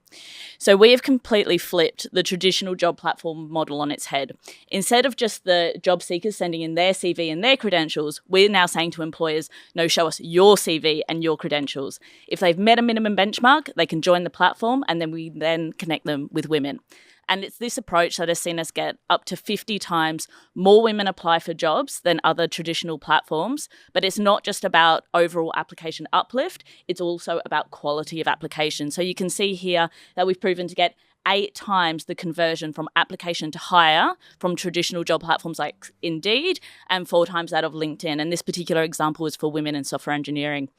So we have completely flipped the traditional job platform model on its head. Instead of just the job seekers sending in their CV and their credentials, we're now saying to employers, no, show us your CV and your credentials. If they've met a minimum benchmark, they can join the platform, and then we then connect them with women. And it's this approach that has seen us get up to 50 times more women apply for jobs than other traditional platforms. But it's not just about overall application uplift, it's also about quality of application. So you can see here that we've proven to get 8 times the conversion from application to hire from traditional job platforms like Indeed, and 4 times that of LinkedIn. And this particular example is for women in software engineering.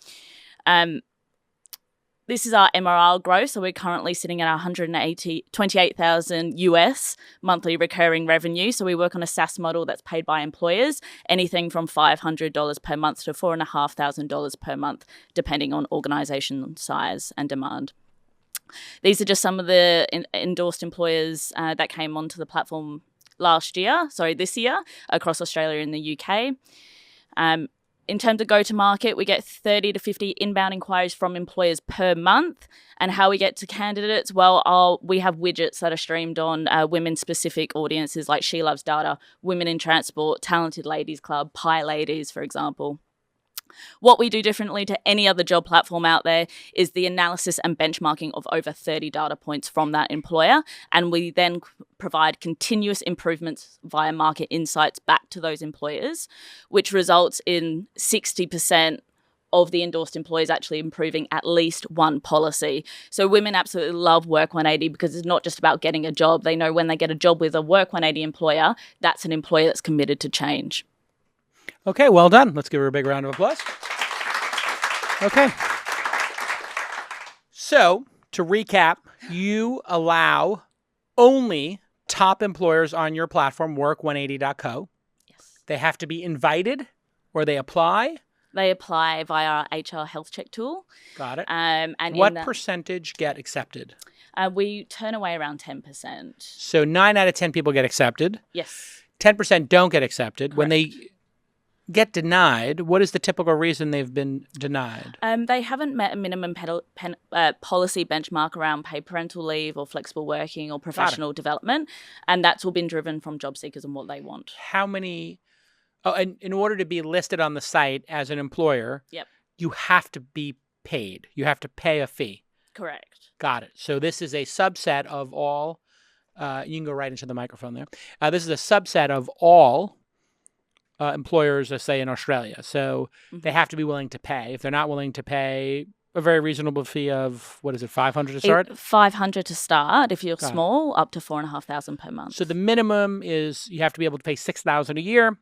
This is our MRR growth. So we're currently sitting at 28,000 US monthly recurring revenue. So we work on a SaaS model that's paid by employers, anything from $500 per month to $4,500 per month, depending on organization size and demand. These are just some of the endorsed employers that came onto the platform this year, across Australia and the UK. In terms of go-to-market, we get 30 to 50 inbound inquiries from employers per month. And how we get to candidates, well, we have widgets that are streamed on women-specific audiences like She Loves Data, Women in Transport, Talented Ladies Club, Pie Ladies, for example. What we do differently to any other job platform out there is the analysis and benchmarking of over 30 data points from that employer, and we then provide continuous improvements via market insights back to those employers, which results in 60% of the endorsed employees actually improving at least one policy. So women absolutely love Work 180 because it's not just about getting a job. They know when they get a job with a Work 180 employer, that's an employer that's committed to change. Okay, well done. Let's give her a big round of applause. Okay. So, to recap, you allow only top employers on your platform, work180.co. Yes. They have to be invited or they apply? They apply via our HR health check tool. Got it. And what percentage get accepted? We turn away around 10%. So 9 out of 10 people get accepted. Yes. 10% don't get accepted. Correct. When they get denied, what is the typical reason they've been denied? They haven't met a minimum policy benchmark around paid parental leave or flexible working or professional development, and that's all been driven from job seekers and what they want. How many? Oh, and in order to be listed on the site as an employer, Yep. you have to be paid. You have to pay a fee. Correct. Got it. So this is a subset of all. You can go right into the microphone there. This is a subset of all employers, let's say, in Australia. So they have to be willing to pay. If they're not willing to pay a very reasonable fee of, what is it, $500 to start? $500 to start if you're small, up to $4,500 per month. So the minimum is you have to be able to pay $6,000 a year.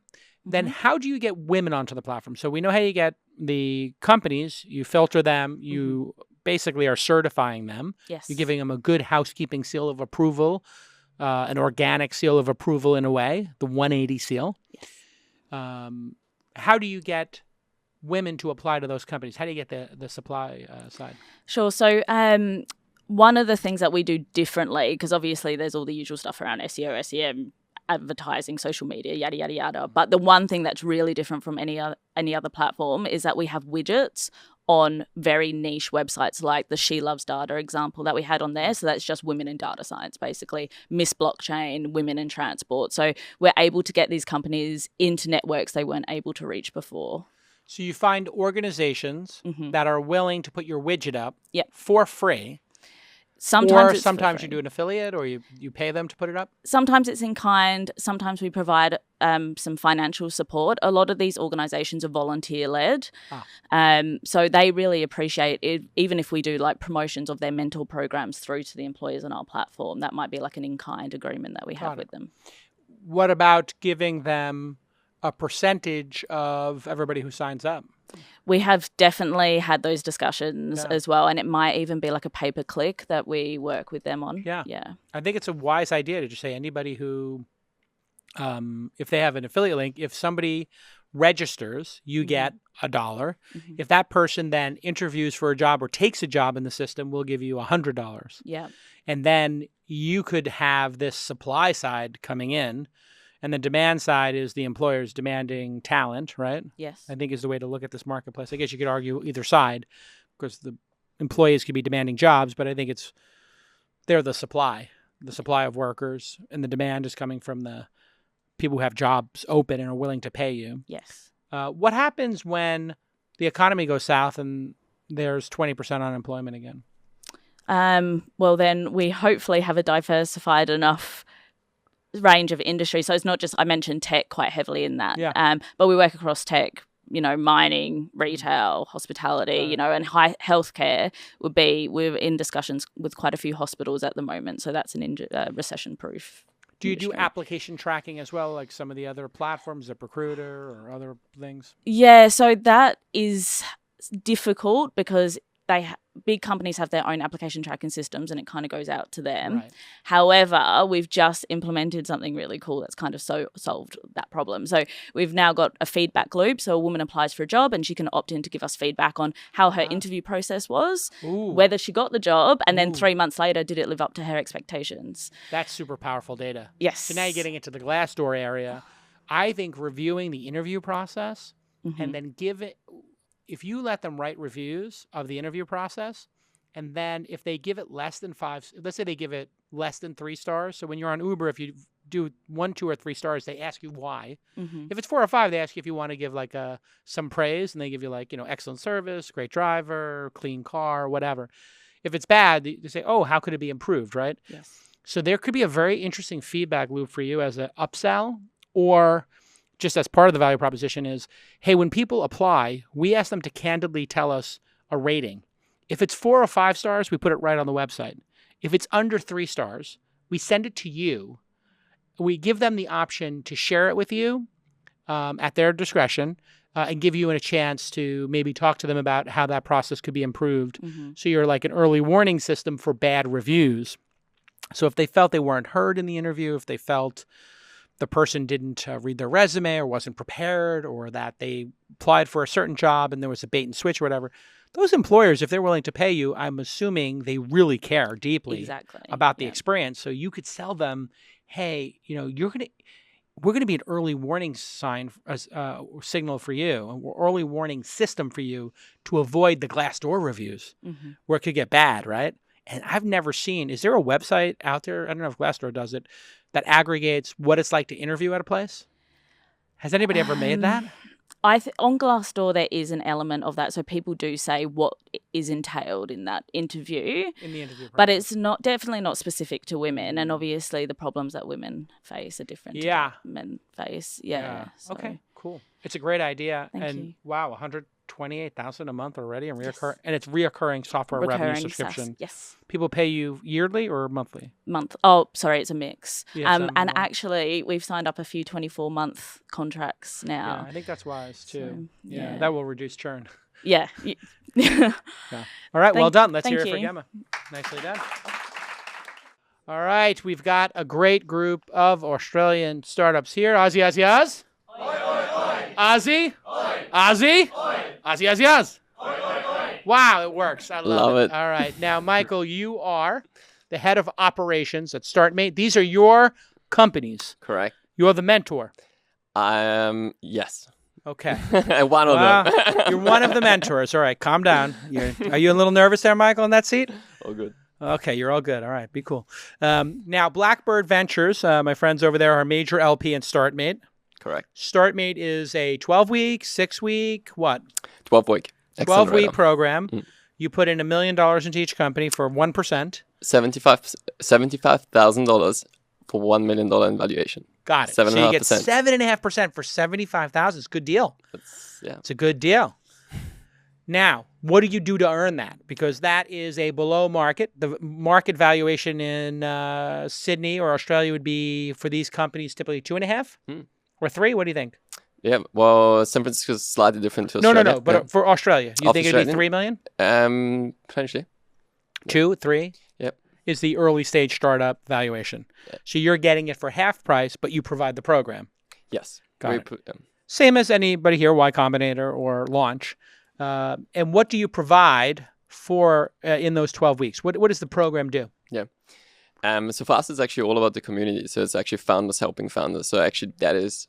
Then how do you get women onto the platform? So we know how you get the companies. You filter them. You basically are certifying them. Yes. You're giving them a good housekeeping seal of approval, an organic seal of approval in a way, the 180 seal. Yes. How do you get women to apply to those companies? How do you get the supply side? Sure. So one of the things that we do differently, because obviously there's all the usual stuff around SEO, SEM, advertising, social media, yada, yada, yada. But the one thing that's really different from any other platform is that we have widgets on very niche websites like the She Loves Data example that we had on there. So that's just women in data science, basically. Miss Blockchain, women in transport. So we're able to get these companies into networks they weren't able to reach before. So you find organizations that are willing to put your widget up for free. Sometimes you do an affiliate or you pay them to put it up? Sometimes it's in kind. Sometimes we provide some financial support. A lot of these organizations are volunteer-led. So they really appreciate it, even if we do like promotions of their mentor programs through to the employers on our platform. That might be like an in-kind agreement that we have with them. What about giving them a percentage of everybody who signs up? We have definitely had those discussions as well, and it might even be like a pay-per-click that we work with them on. Yeah. Yeah. I think it's a wise idea to just say anybody who, if they have an affiliate link, if somebody registers, you get $1. If that person then interviews for a job or takes a job in the system, we'll give you $100. Yeah. And then you could have this supply side coming in, and the demand side is the employers demanding talent, right? Yes. I think is the way to look at this marketplace. I guess you could argue either side because the employees could be demanding jobs, but I think they're the supply of workers, and the demand is coming from the people who have jobs open and are willing to pay you. Yes. What happens when the economy goes south and there's 20% unemployment again? Well, then we hopefully have a diversified enough range of industry. So it's not just, I mentioned tech quite heavily in that, but we work across tech, mining, retail, hospitality, and high healthcare we're in discussions with quite a few hospitals at the moment. So that's an recession-proof. Do you do application tracking as well, like some of the other platforms, ZipRecruiter or other things? Yeah, so that is difficult because big companies have their own application tracking systems and it kind of goes out to them. Right. However, we've just implemented something really cool that's kind of solved that problem. So we've now got a feedback loop. So a woman applies for a job and she can opt in to give us feedback on how her interview process was, whether she got the job, and then 3 months later, did it live up to her expectations? That's super powerful data. Yes. So now you're getting into the Glassdoor area. I think reviewing the interview process and then if you let them write reviews of the interview process, and then if they give it less than 5, let's say they give it less than 3 stars. So when you're on Uber, if you do 1, 2, or 3 stars, they ask you why. If it's 4 or 5, they ask you if you want to give like some praise, and they give you like, excellent service, great driver, clean car, whatever. If it's bad, they say, oh, how could it be improved, right? Yes. So there could be a very interesting feedback loop for you as an upsell, or just as part of the value proposition is, hey, when people apply, we ask them to candidly tell us a rating. If it's 4 or 5 stars, we put it right on the website. If it's under 3 stars, we send it to you. We give them the option to share it with you at their discretion and give you a chance to maybe talk to them about how that process could be improved. So you're like an early warning system for bad reviews. So if they felt they weren't heard in the interview, if they felt the person didn't read their resume or wasn't prepared, or that they applied for a certain job and there was a bait and switch or whatever, those employers, if they're willing to pay you, I'm assuming they really care deeply about the experience. So you could sell them, hey, we're going to be an early warning signal for you, an early warning system for you to avoid the Glassdoor reviews where it could get bad, right? And I've never seen, is there a website out there, I don't know if Glassdoor does it, that aggregates what it's like to interview at a place? Has anybody ever made that? On Glassdoor, there is an element of that. So people do say what is entailed in that interview. In the interview process. But it's definitely not specific to women. And obviously the problems that women face are different to what men face. Yeah. So. Okay, cool. It's a great idea. Thank you. Wow, $128,000 a month already, and and it's reoccurring software revenue subscription. SaaS. Yes. People pay you yearly or monthly? Month. Oh, sorry, it's a mix. Yeah, and actually, we've signed up a few 24-month contracts now. Yeah, I think that's wise too. So, yeah, that will reduce churn. Yeah. All right, well done. Let's hear it you. for Gemma. Nicely done. All right, we've got a great group of Australian startups here. Aussie, Aussie, Oz. Oi, oi, oi. Aussie. Oi. Aussie. Oi. Aussie, Aussie, Oz. Oi, oi, oi. Wow, it works. I love it. All right. Now, Michael, you are the head of operations at Startmate. These are your companies. Correct. You're the mentor. Yes. Okay. One of them. You're one of the mentors. All right, calm down. Are you a little nervous there, Michael, in that seat? All good. Okay, you're all good. All right, be cool. Now, Blackbird Ventures, my friends over there are a major LP in Startmate. Correct. Startmate is a 12-week, 6-week, what? 12-week. 12-week program. You put in $1 million into each company for 1%. $75,000 for $1 million in valuation. Got it. 7.5%. So you get 7.5% for $75,000. It's a good deal. It's a good deal. Now, what do you do to earn that? Because that is a below market. The market valuation in Sydney or Australia would be for these companies typically 2.5 or 3. What do you think? Yeah, well, San Francisco is slightly different to No, Australia. but for Australia, you Of think it'd be Australian? 3 million? Potentially. 2, 3? Yep. Is the early stage startup valuation. Yeah. So you're getting it for half price, but you provide the program. Yes. Got it. Put, Same as anybody here, Y Combinator or Launch. And what do you provide for in those 12 weeks? What does the program do? Yeah. So for us, it's actually all about the community. So it's actually founders helping founders. So actually that is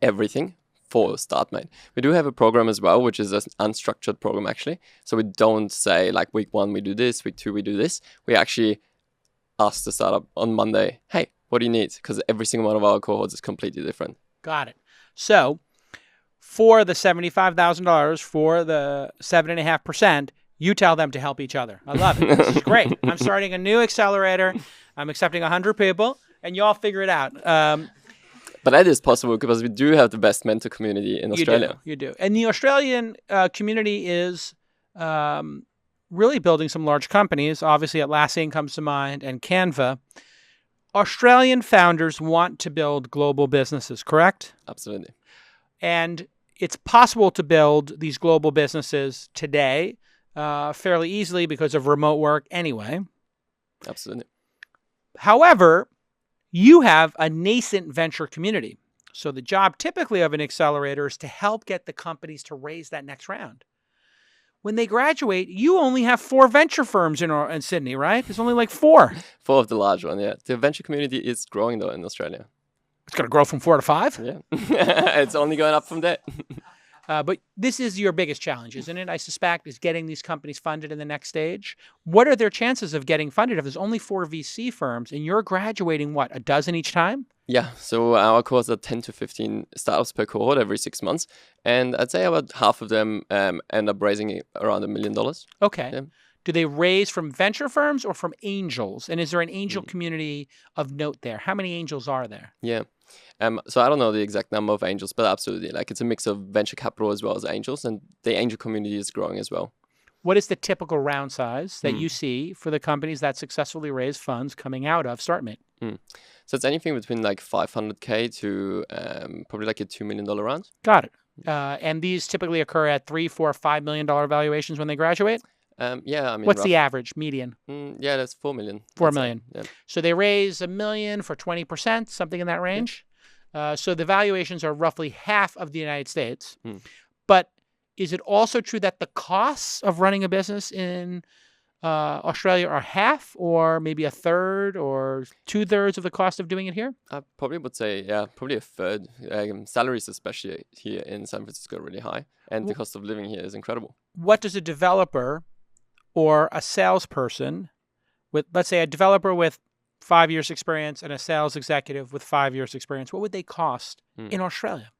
everything for Startmate. We do have a program as well, which is an unstructured program actually. So we don't say like week 1 we do this, week 2 we do this. We actually ask the startup on Monday, hey, what do you need? Because every single one of our cohorts is completely different. Got it. So for the $75,000, for the 7.5%, you tell them to help each other. I love it. This is great. I'm starting a new accelerator. I'm accepting 100 people, and you all figure it out. But that is possible because we do have the best mentor community in Australia. You do. And the Australian community is really building some large companies. Obviously, Atlassian comes to mind and Canva. Australian founders want to build global businesses, correct? Absolutely. And it's possible to build these global businesses today fairly easily because of remote work anyway. Absolutely. However, you have a nascent venture community. So the job typically of an accelerator is to help get the companies to raise that next round. When they graduate, you only have 4 venture firms in Sydney, right? There's only like 4. 4 of the large one, yeah. The venture community is growing though in Australia. It's going to grow from 4 to 5? Yeah. It's only going up from there. But this is your biggest challenge, isn't it? I suspect, is getting these companies funded in the next stage. What are their chances of getting funded if there's only 4 VC firms and you're graduating, what, a dozen each time? Yeah, so our cohorts are 10 to 15 startups per cohort every 6 months. And I'd say about half of them end up raising around $1 million. Okay. Yeah. Do they raise from venture firms or from angels? And is there an angel community of note there? How many angels are there? Yeah. So I don't know the exact number of angels, but absolutely. Like it's a mix of venture capital as well as angels, and the angel community is growing as well. What is the typical round size that you see for the companies that successfully raise funds coming out of Startmate? So it's anything between like 500K to probably like a $2 million round. Got it. And these typically occur at $3, $4, $5 million valuations when they graduate? Yeah, I mean, what's the average median? Yeah, that's 4 million. 4 million. Yeah. So they raise $1 million for 20%, something in that range. So the valuations are roughly half of the United States. But is it also true that the costs of running a business in Australia are half, or maybe a third, or 2/3 of the cost of doing it here? I probably would say, yeah, probably a third. Salaries, especially here in San Francisco, are really high, and the cost of living here is incredible. What does a developer or a salesperson with, let's say, a developer with 5 years experience and a sales executive with 5 years experience, what would they cost in Australia?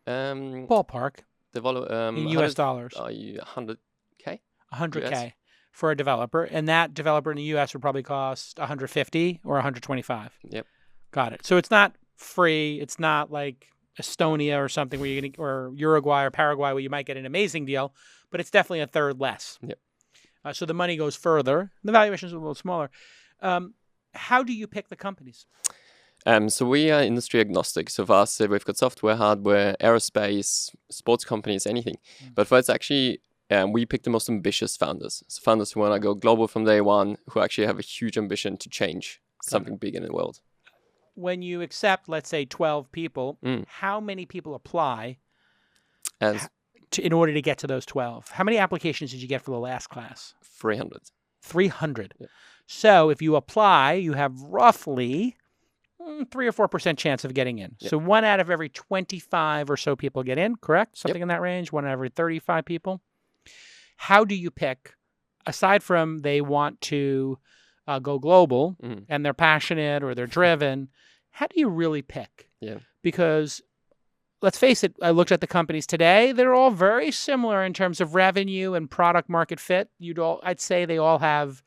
Ballpark. In US dollars. 100K? 100K US. For a developer. And that developer in the US would probably cost 150 or 125. Yep. Got it. So it's not free. It's not like Estonia or something where you're going to, or Uruguay or Paraguay where you might get an amazing deal, but it's definitely a third less. Yep. So the money goes further. The valuation is a little smaller. How do you pick the companies? So we are industry agnostic. So for us, we've got software, hardware, aerospace, sports companies, anything. But for us, actually, we pick the most ambitious founders. So founders who want to go global from day one, who actually have a huge ambition to change something big in the world. When you accept, let's say, 12 people, how many people apply in order to get to those 12? How many applications did you get for the last class? 300. 300. Yep. So if you apply, you have roughly 3 or 4% chance of getting in. Yep. So 1 out of every 25 or so people get in, correct? Something Yep. in that range, 1 out of every 35 people. How do you pick, aside from they want to go global and they're passionate or they're driven, how do you really pick? Yeah. Because let's face it, I looked at the companies today. They're all very similar in terms of revenue and product market fit. I'd say they all have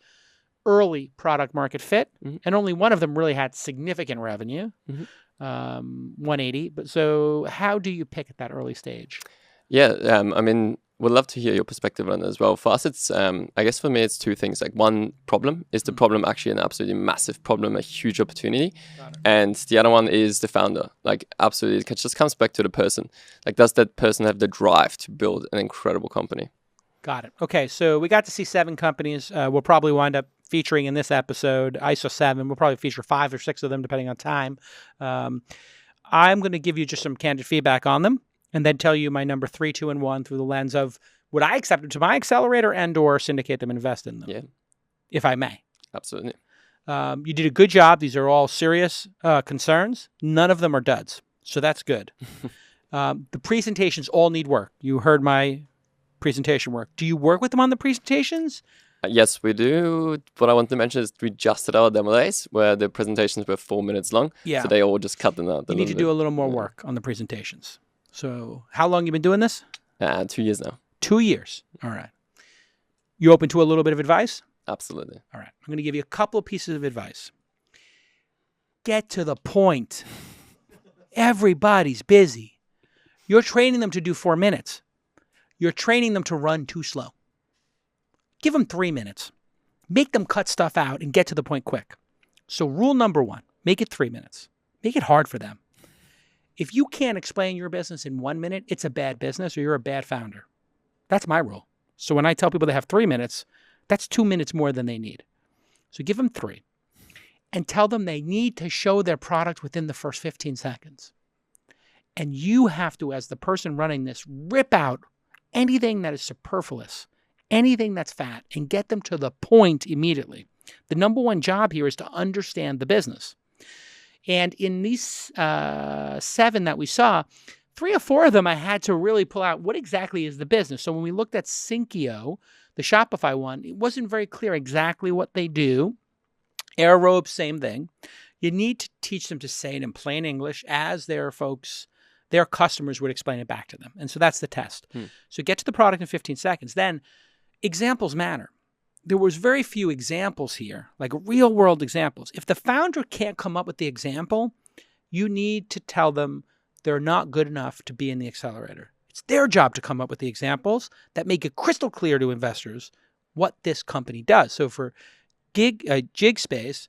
early product market fit, and only one of them really had significant revenue, 180. But so how do you pick at that early stage? Yeah, I mean, would love to hear your perspective on it as well. For us, it's I guess for me, it's two things. Like one problem is the problem actually an absolutely massive problem, a huge opportunity, and the other one is the founder. Like absolutely, it just comes back to the person. Like, does that person have the drive to build an incredible company? Got it. Okay, so we got to see 7 companies. We'll probably wind up featuring in this episode. I saw 7. We'll probably feature 5 or 6 of them, depending on time. I'm going to give you just some candid feedback on them, and then tell you my number 3, 2, and 1 through the lens of would I accept them to my accelerator and/or syndicate them and invest in them? Yeah, if I may. absolutely. You did a good job. These are all serious concerns. None of them are duds, so that's good. The presentations all need work. You heard my presentation work. Do you work with them on the presentations? Yes, we do. What I want to mention is we just had our demo days where the presentations were 4 minutes long. Yeah. So they all just cut them out. You need to do a little more work on the presentations. So how long you been doing this? 2 years now. 2 years. All right. You open to a little bit of advice? Absolutely. All right. I'm going to give you a couple of pieces of advice. Get to the point. Everybody's busy. You're training them to do 4 minutes. You're training them to run too slow. Give them 3 minutes. Make them cut stuff out and get to the point quick. So rule number 1, make it 3 minutes. Make it hard for them. If you can't explain your business in 1 minute, it's a bad business or you're a bad founder. That's my rule. So when I tell people they have 3 minutes, that's 2 minutes more than they need. So give them 3 and tell them they need to show their product within the first 15 seconds. And you have to, as the person running this, rip out anything that is superfluous, anything that's fat, and get them to the point immediately. The number 1 job here is to understand the business. And in these 7 that we saw, 3 or 4 of them I had to really pull out what exactly is the business. So when we looked at Syncio, the Shopify one, it wasn't very clear exactly what they do. Aerobe, same thing. You need to teach them to say it in plain English as their customers would explain it back to them. And so that's the test. So get to the product in 15 seconds. Then examples matter. There was very few examples here, like real world examples. If the founder can't come up with the example, you need to tell them they're not good enough to be in the accelerator. It's their job to come up with the examples that make it crystal clear to investors what this company does. So for JigSpace,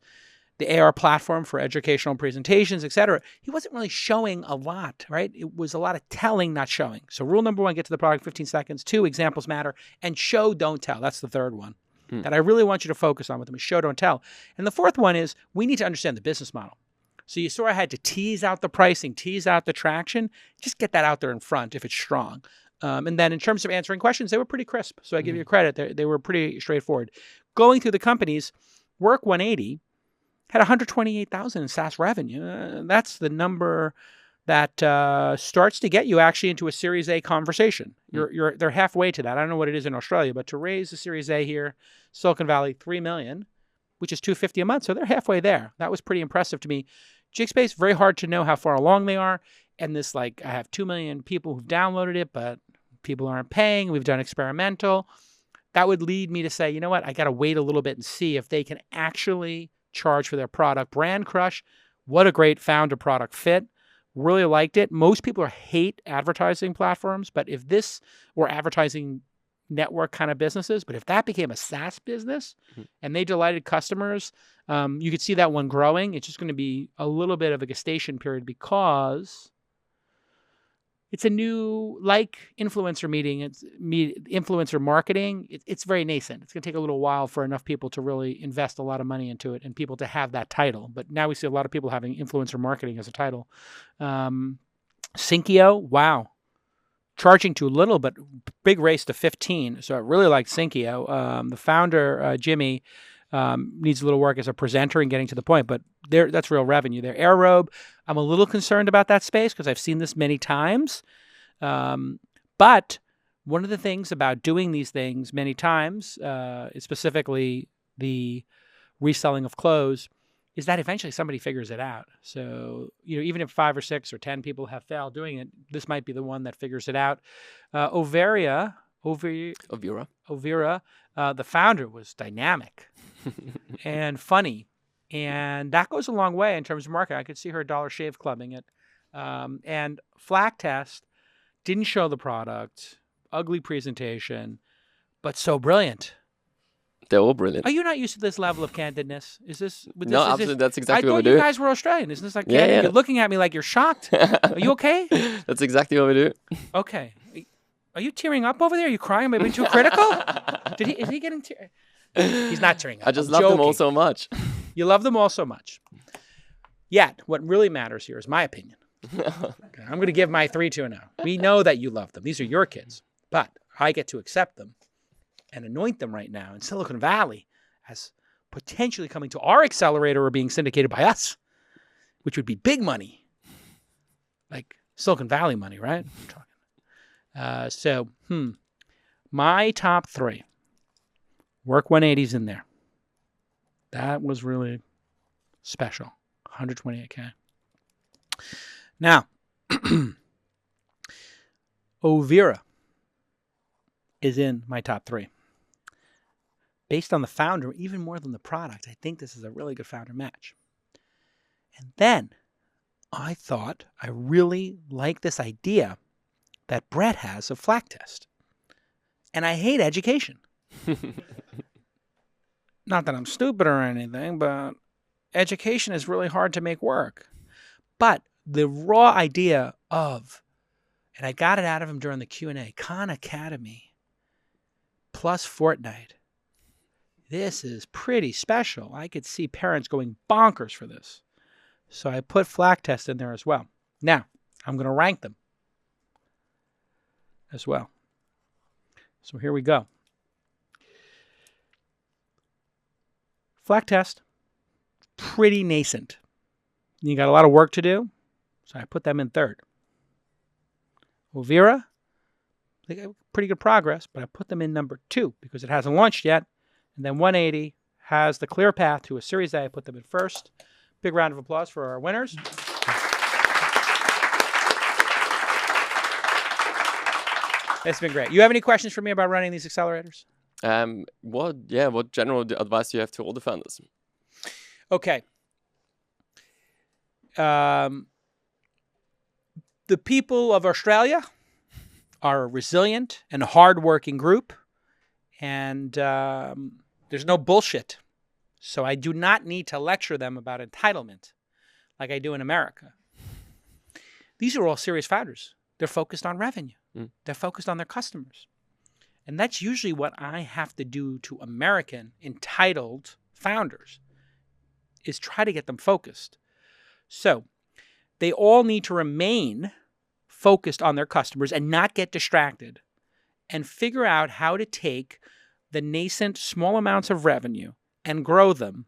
the AR platform for educational presentations, etc., he wasn't really showing a lot, right? It was a lot of telling, not showing. So rule number 1, get to the product 15 seconds. 2, examples matter. And show, don't tell. That's the third one that I really want you to focus on with them is show, don't tell. And the fourth one is we need to understand the business model. So you sort of had to tease out the pricing, tease out the traction, just get that out there in front if it's strong. And then in terms of answering questions, they were pretty crisp. So I give you credit. They were pretty straightforward. Going through the companies, Work 180 had 128,000 in SaaS revenue. That's the number that starts to get you actually into a Series A conversation. They're halfway to that. I don't know what it is in Australia, but to raise a Series A here, Silicon Valley, $3 million, which is $250 a month. So they're halfway there. That was pretty impressive to me. JigSpace, very hard to know how far along they are. And this, I have 2 million people who've downloaded it, but people aren't paying. We've done experimental. That would lead me to say, you know what? I got to wait a little bit and see if they can actually charge for their product. Brandcrush, what a great founder product fit. Really liked it. Most people hate advertising platforms, but if this were advertising network kind of businesses, but if that became a SaaS business and they delighted customers, you could see that one growing. It's just going to be a little bit of a gestation period because it's a new, influencer influencer marketing. It's very nascent. It's going to take a little while for enough people to really invest a lot of money into it and people to have that title. But now we see a lot of people having influencer marketing as a title. Syncio, wow. Charging too little, but big race to 15. So I really like Syncio. The founder, Jimmy, needs a little work as a presenter and getting to the point, but that's real revenue there. Aerobe, I'm a little concerned about that space because I've seen this many times. But one of the things about doing these things many times, specifically the reselling of clothes, is that eventually somebody figures it out. So, even if 5 or 6 or 10 people have failed doing it, this might be the one that figures it out. Ovira, the founder was dynamic and funny. And that goes a long way in terms of marketing. I could see her Dollar Shave Clubbing it. And Flaktest didn't show the product. ugly presentation, but so brilliant. They're all brilliant. Are you not used to this level of candidness? No, absolutely. That's exactly what we I do. thought you guys were Australian. Isn't this like Yeah, candid? yeah. You're looking at me like you're shocked. Are you okay? That's exactly what we do. Okay. Are you tearing up over there? Are you crying? Am I being too critical? Is he getting He's not tearing up. I just I'm love them all joking. so much. You love them all so much. Yet, what really matters here is my opinion. Okay, I'm going to give my 3-2-0. We know that you love them. These are your kids. But I get to accept them and anoint them right now in Silicon Valley as potentially coming to our accelerator or being syndicated by us, which would be big money. Like Silicon Valley money, right? My top 3. Work 180's in there. That was really special. 128K. Now, Ovira is in my top 3. Based on the founder, even more than the product, I think this is a really good founder match. And then I thought I really like this idea that Brett has of Flaktest. And I hate education. Not that I'm stupid or anything, but education is really hard to make work. But the raw idea of, and I got it out of him during the Q&A, Khan Academy plus Fortnite. This is pretty special. I could see parents going bonkers for this. So I put Flaktest in there as well. Now, I'm going to rank them as well. So here we go. Flaktest, pretty nascent. You got a lot of work to do, so I put them in 3rd. Ovira, they got pretty good progress, but I put them in number 2 because it hasn't launched yet. And then 180 has the clear path to a Series A. I put them in 1st. Big round of applause for our winners. It's been great. You have any questions for me about running these accelerators? What general advice do you have to all the founders? Okay. The people of Australia are a resilient and hardworking group, and there's no bullshit. So I do not need to lecture them about entitlement like I do in America. These are all serious founders. They're focused on revenue. They're focused on their customers. And that's usually what I have to do to American entitled founders, is try to get them focused. So they all need to remain focused on their customers and not get distracted, and figure out how to take the nascent small amounts of revenue and grow them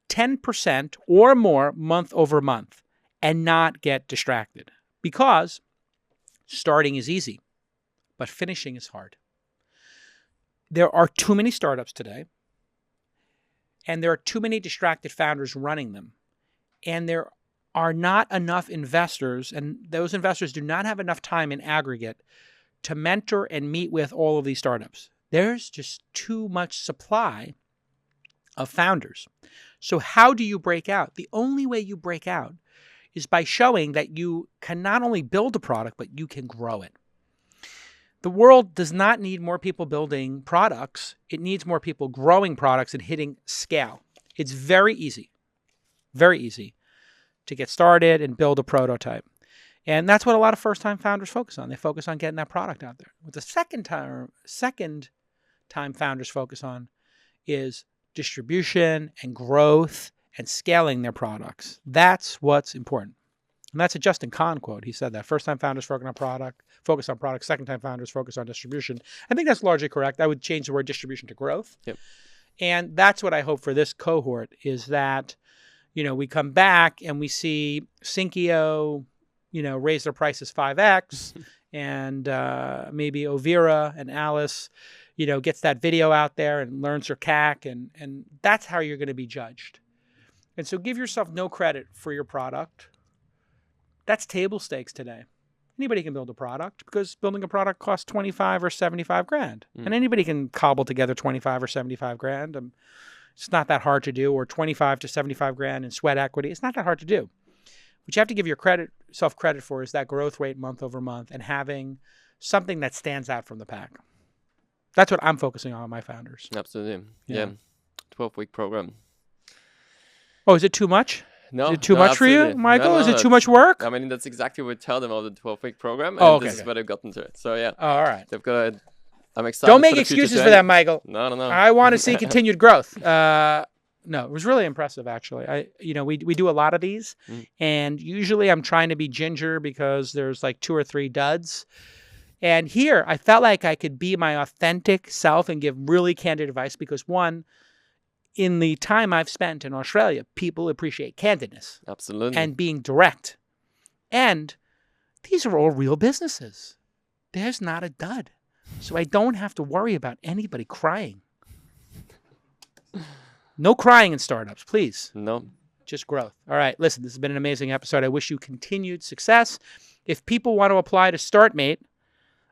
10% or more month over month and not get distracted. Because starting is easy, but finishing is hard. There are too many startups today, and there are too many distracted founders running them. And there are not enough investors, and those investors do not have enough time in aggregate to mentor and meet with all of these startups. There's just too much supply of founders. So how do you break out? The only way you break out is by showing that you can not only build a product, but you can grow it. The world does not need more people building products. It needs more people growing products and hitting scale. It's very easy to get started and build a prototype. And that's what a lot of first-time founders focus on. They focus on getting that product out there. What the second-time founders focus on is distribution and growth and scaling their products. That's what's important. And that's a Justin Kahn quote. He said that first-time founders focus on product. Second-time founders focus on distribution. I think that's largely correct. I would change the word distribution to growth. Yep. And that's what I hope for this cohort, is that, we come back and we see Syncio, raise their prices 5x, and maybe Ovira and Alice, gets that video out there and learns their CAC, and that's how you're going to be judged. And so give yourself no credit for your product. That's table stakes today. Anybody can build a product, because building a product costs 25 or 75 grand. And anybody can cobble together 25 or 75 grand. It's not that hard to do, or 25 to 75 grand in sweat equity. It's not that hard to do. What you have to give yourself credit for is that growth rate month over month, and having something that stands out from the pack. That's what I'm focusing on my founders. Absolutely. Yeah. Yeah. 12-week program. Oh, is it too much? No, Is it too no, much for you, absolutely. Michael? No, Is it too that's- much work? I mean, that's exactly what we tell them of the 12-week program. And Oh, okay, this is okay. where they've gotten to it. So, yeah. Oh, all right. They've got I'm excited. Don't make for the future excuses for journey. that, Michael. No. I want to see continued growth. No, it was really impressive, actually. We do a lot of these, and usually I'm trying to be ginger because there's like 2 or 3 duds. And here, I felt like I could be my authentic self and give really candid advice because, one, in the time I've spent in Australia, people appreciate candidness. Absolutely. And being direct. And these are all real businesses. There's not a dud. So I don't have to worry about anybody crying. No crying in startups, please. No. Just growth. All right, listen, this has been an amazing episode. I wish you continued success. If people want to apply to Startmate,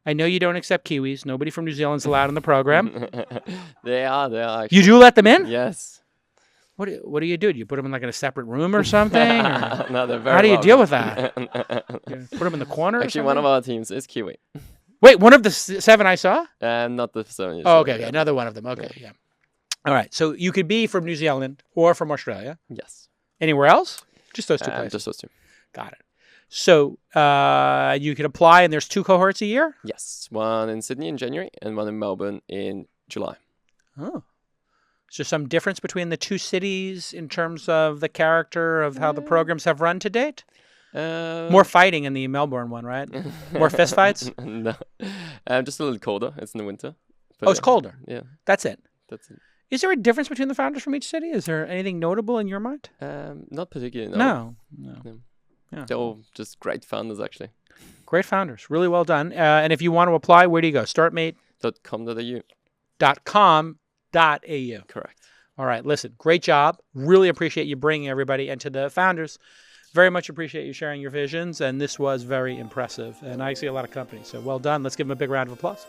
I know you don't accept Kiwis. Nobody from New Zealand's allowed in the program. They are actually. You do let them in? Yes. What do you do? Do you put them in like in a separate room or something? Or No, they're very how do you welcome. deal with that? You put them in the corner or Actually, one of something? our teams is Kiwi. Wait, one of the 7 I saw? Not the 7 years. Oh, okay, another one of them. Okay, yeah. All right, so you could be from New Zealand or from Australia. Yes. Anywhere else? Just those 2 places. Just those 2. Got it. So you can apply, and there's 2 cohorts a year? Yes. One in Sydney in January and one in Melbourne in July. Oh. Is there some difference between the 2 cities in terms of the character of how the programs have run to date? More fighting in the Melbourne one, right? More fist fights? No. Just a little colder. It's in the winter. But Oh, it's colder? Yeah. That's it? That's it. Is there a difference between the founders from each city? Is there anything notable in your mind? Not particularly, No. Yeah. They're all just great founders, actually. Great founders. Really well done. And if you want to apply, where do you go? Startmate.com.au. .com.au. Correct. All right. Listen, great job. Really appreciate you bringing everybody into the founders. Very much appreciate you sharing your visions. And this was very impressive. And I see a lot of companies. So well done. Let's give them a big round of applause.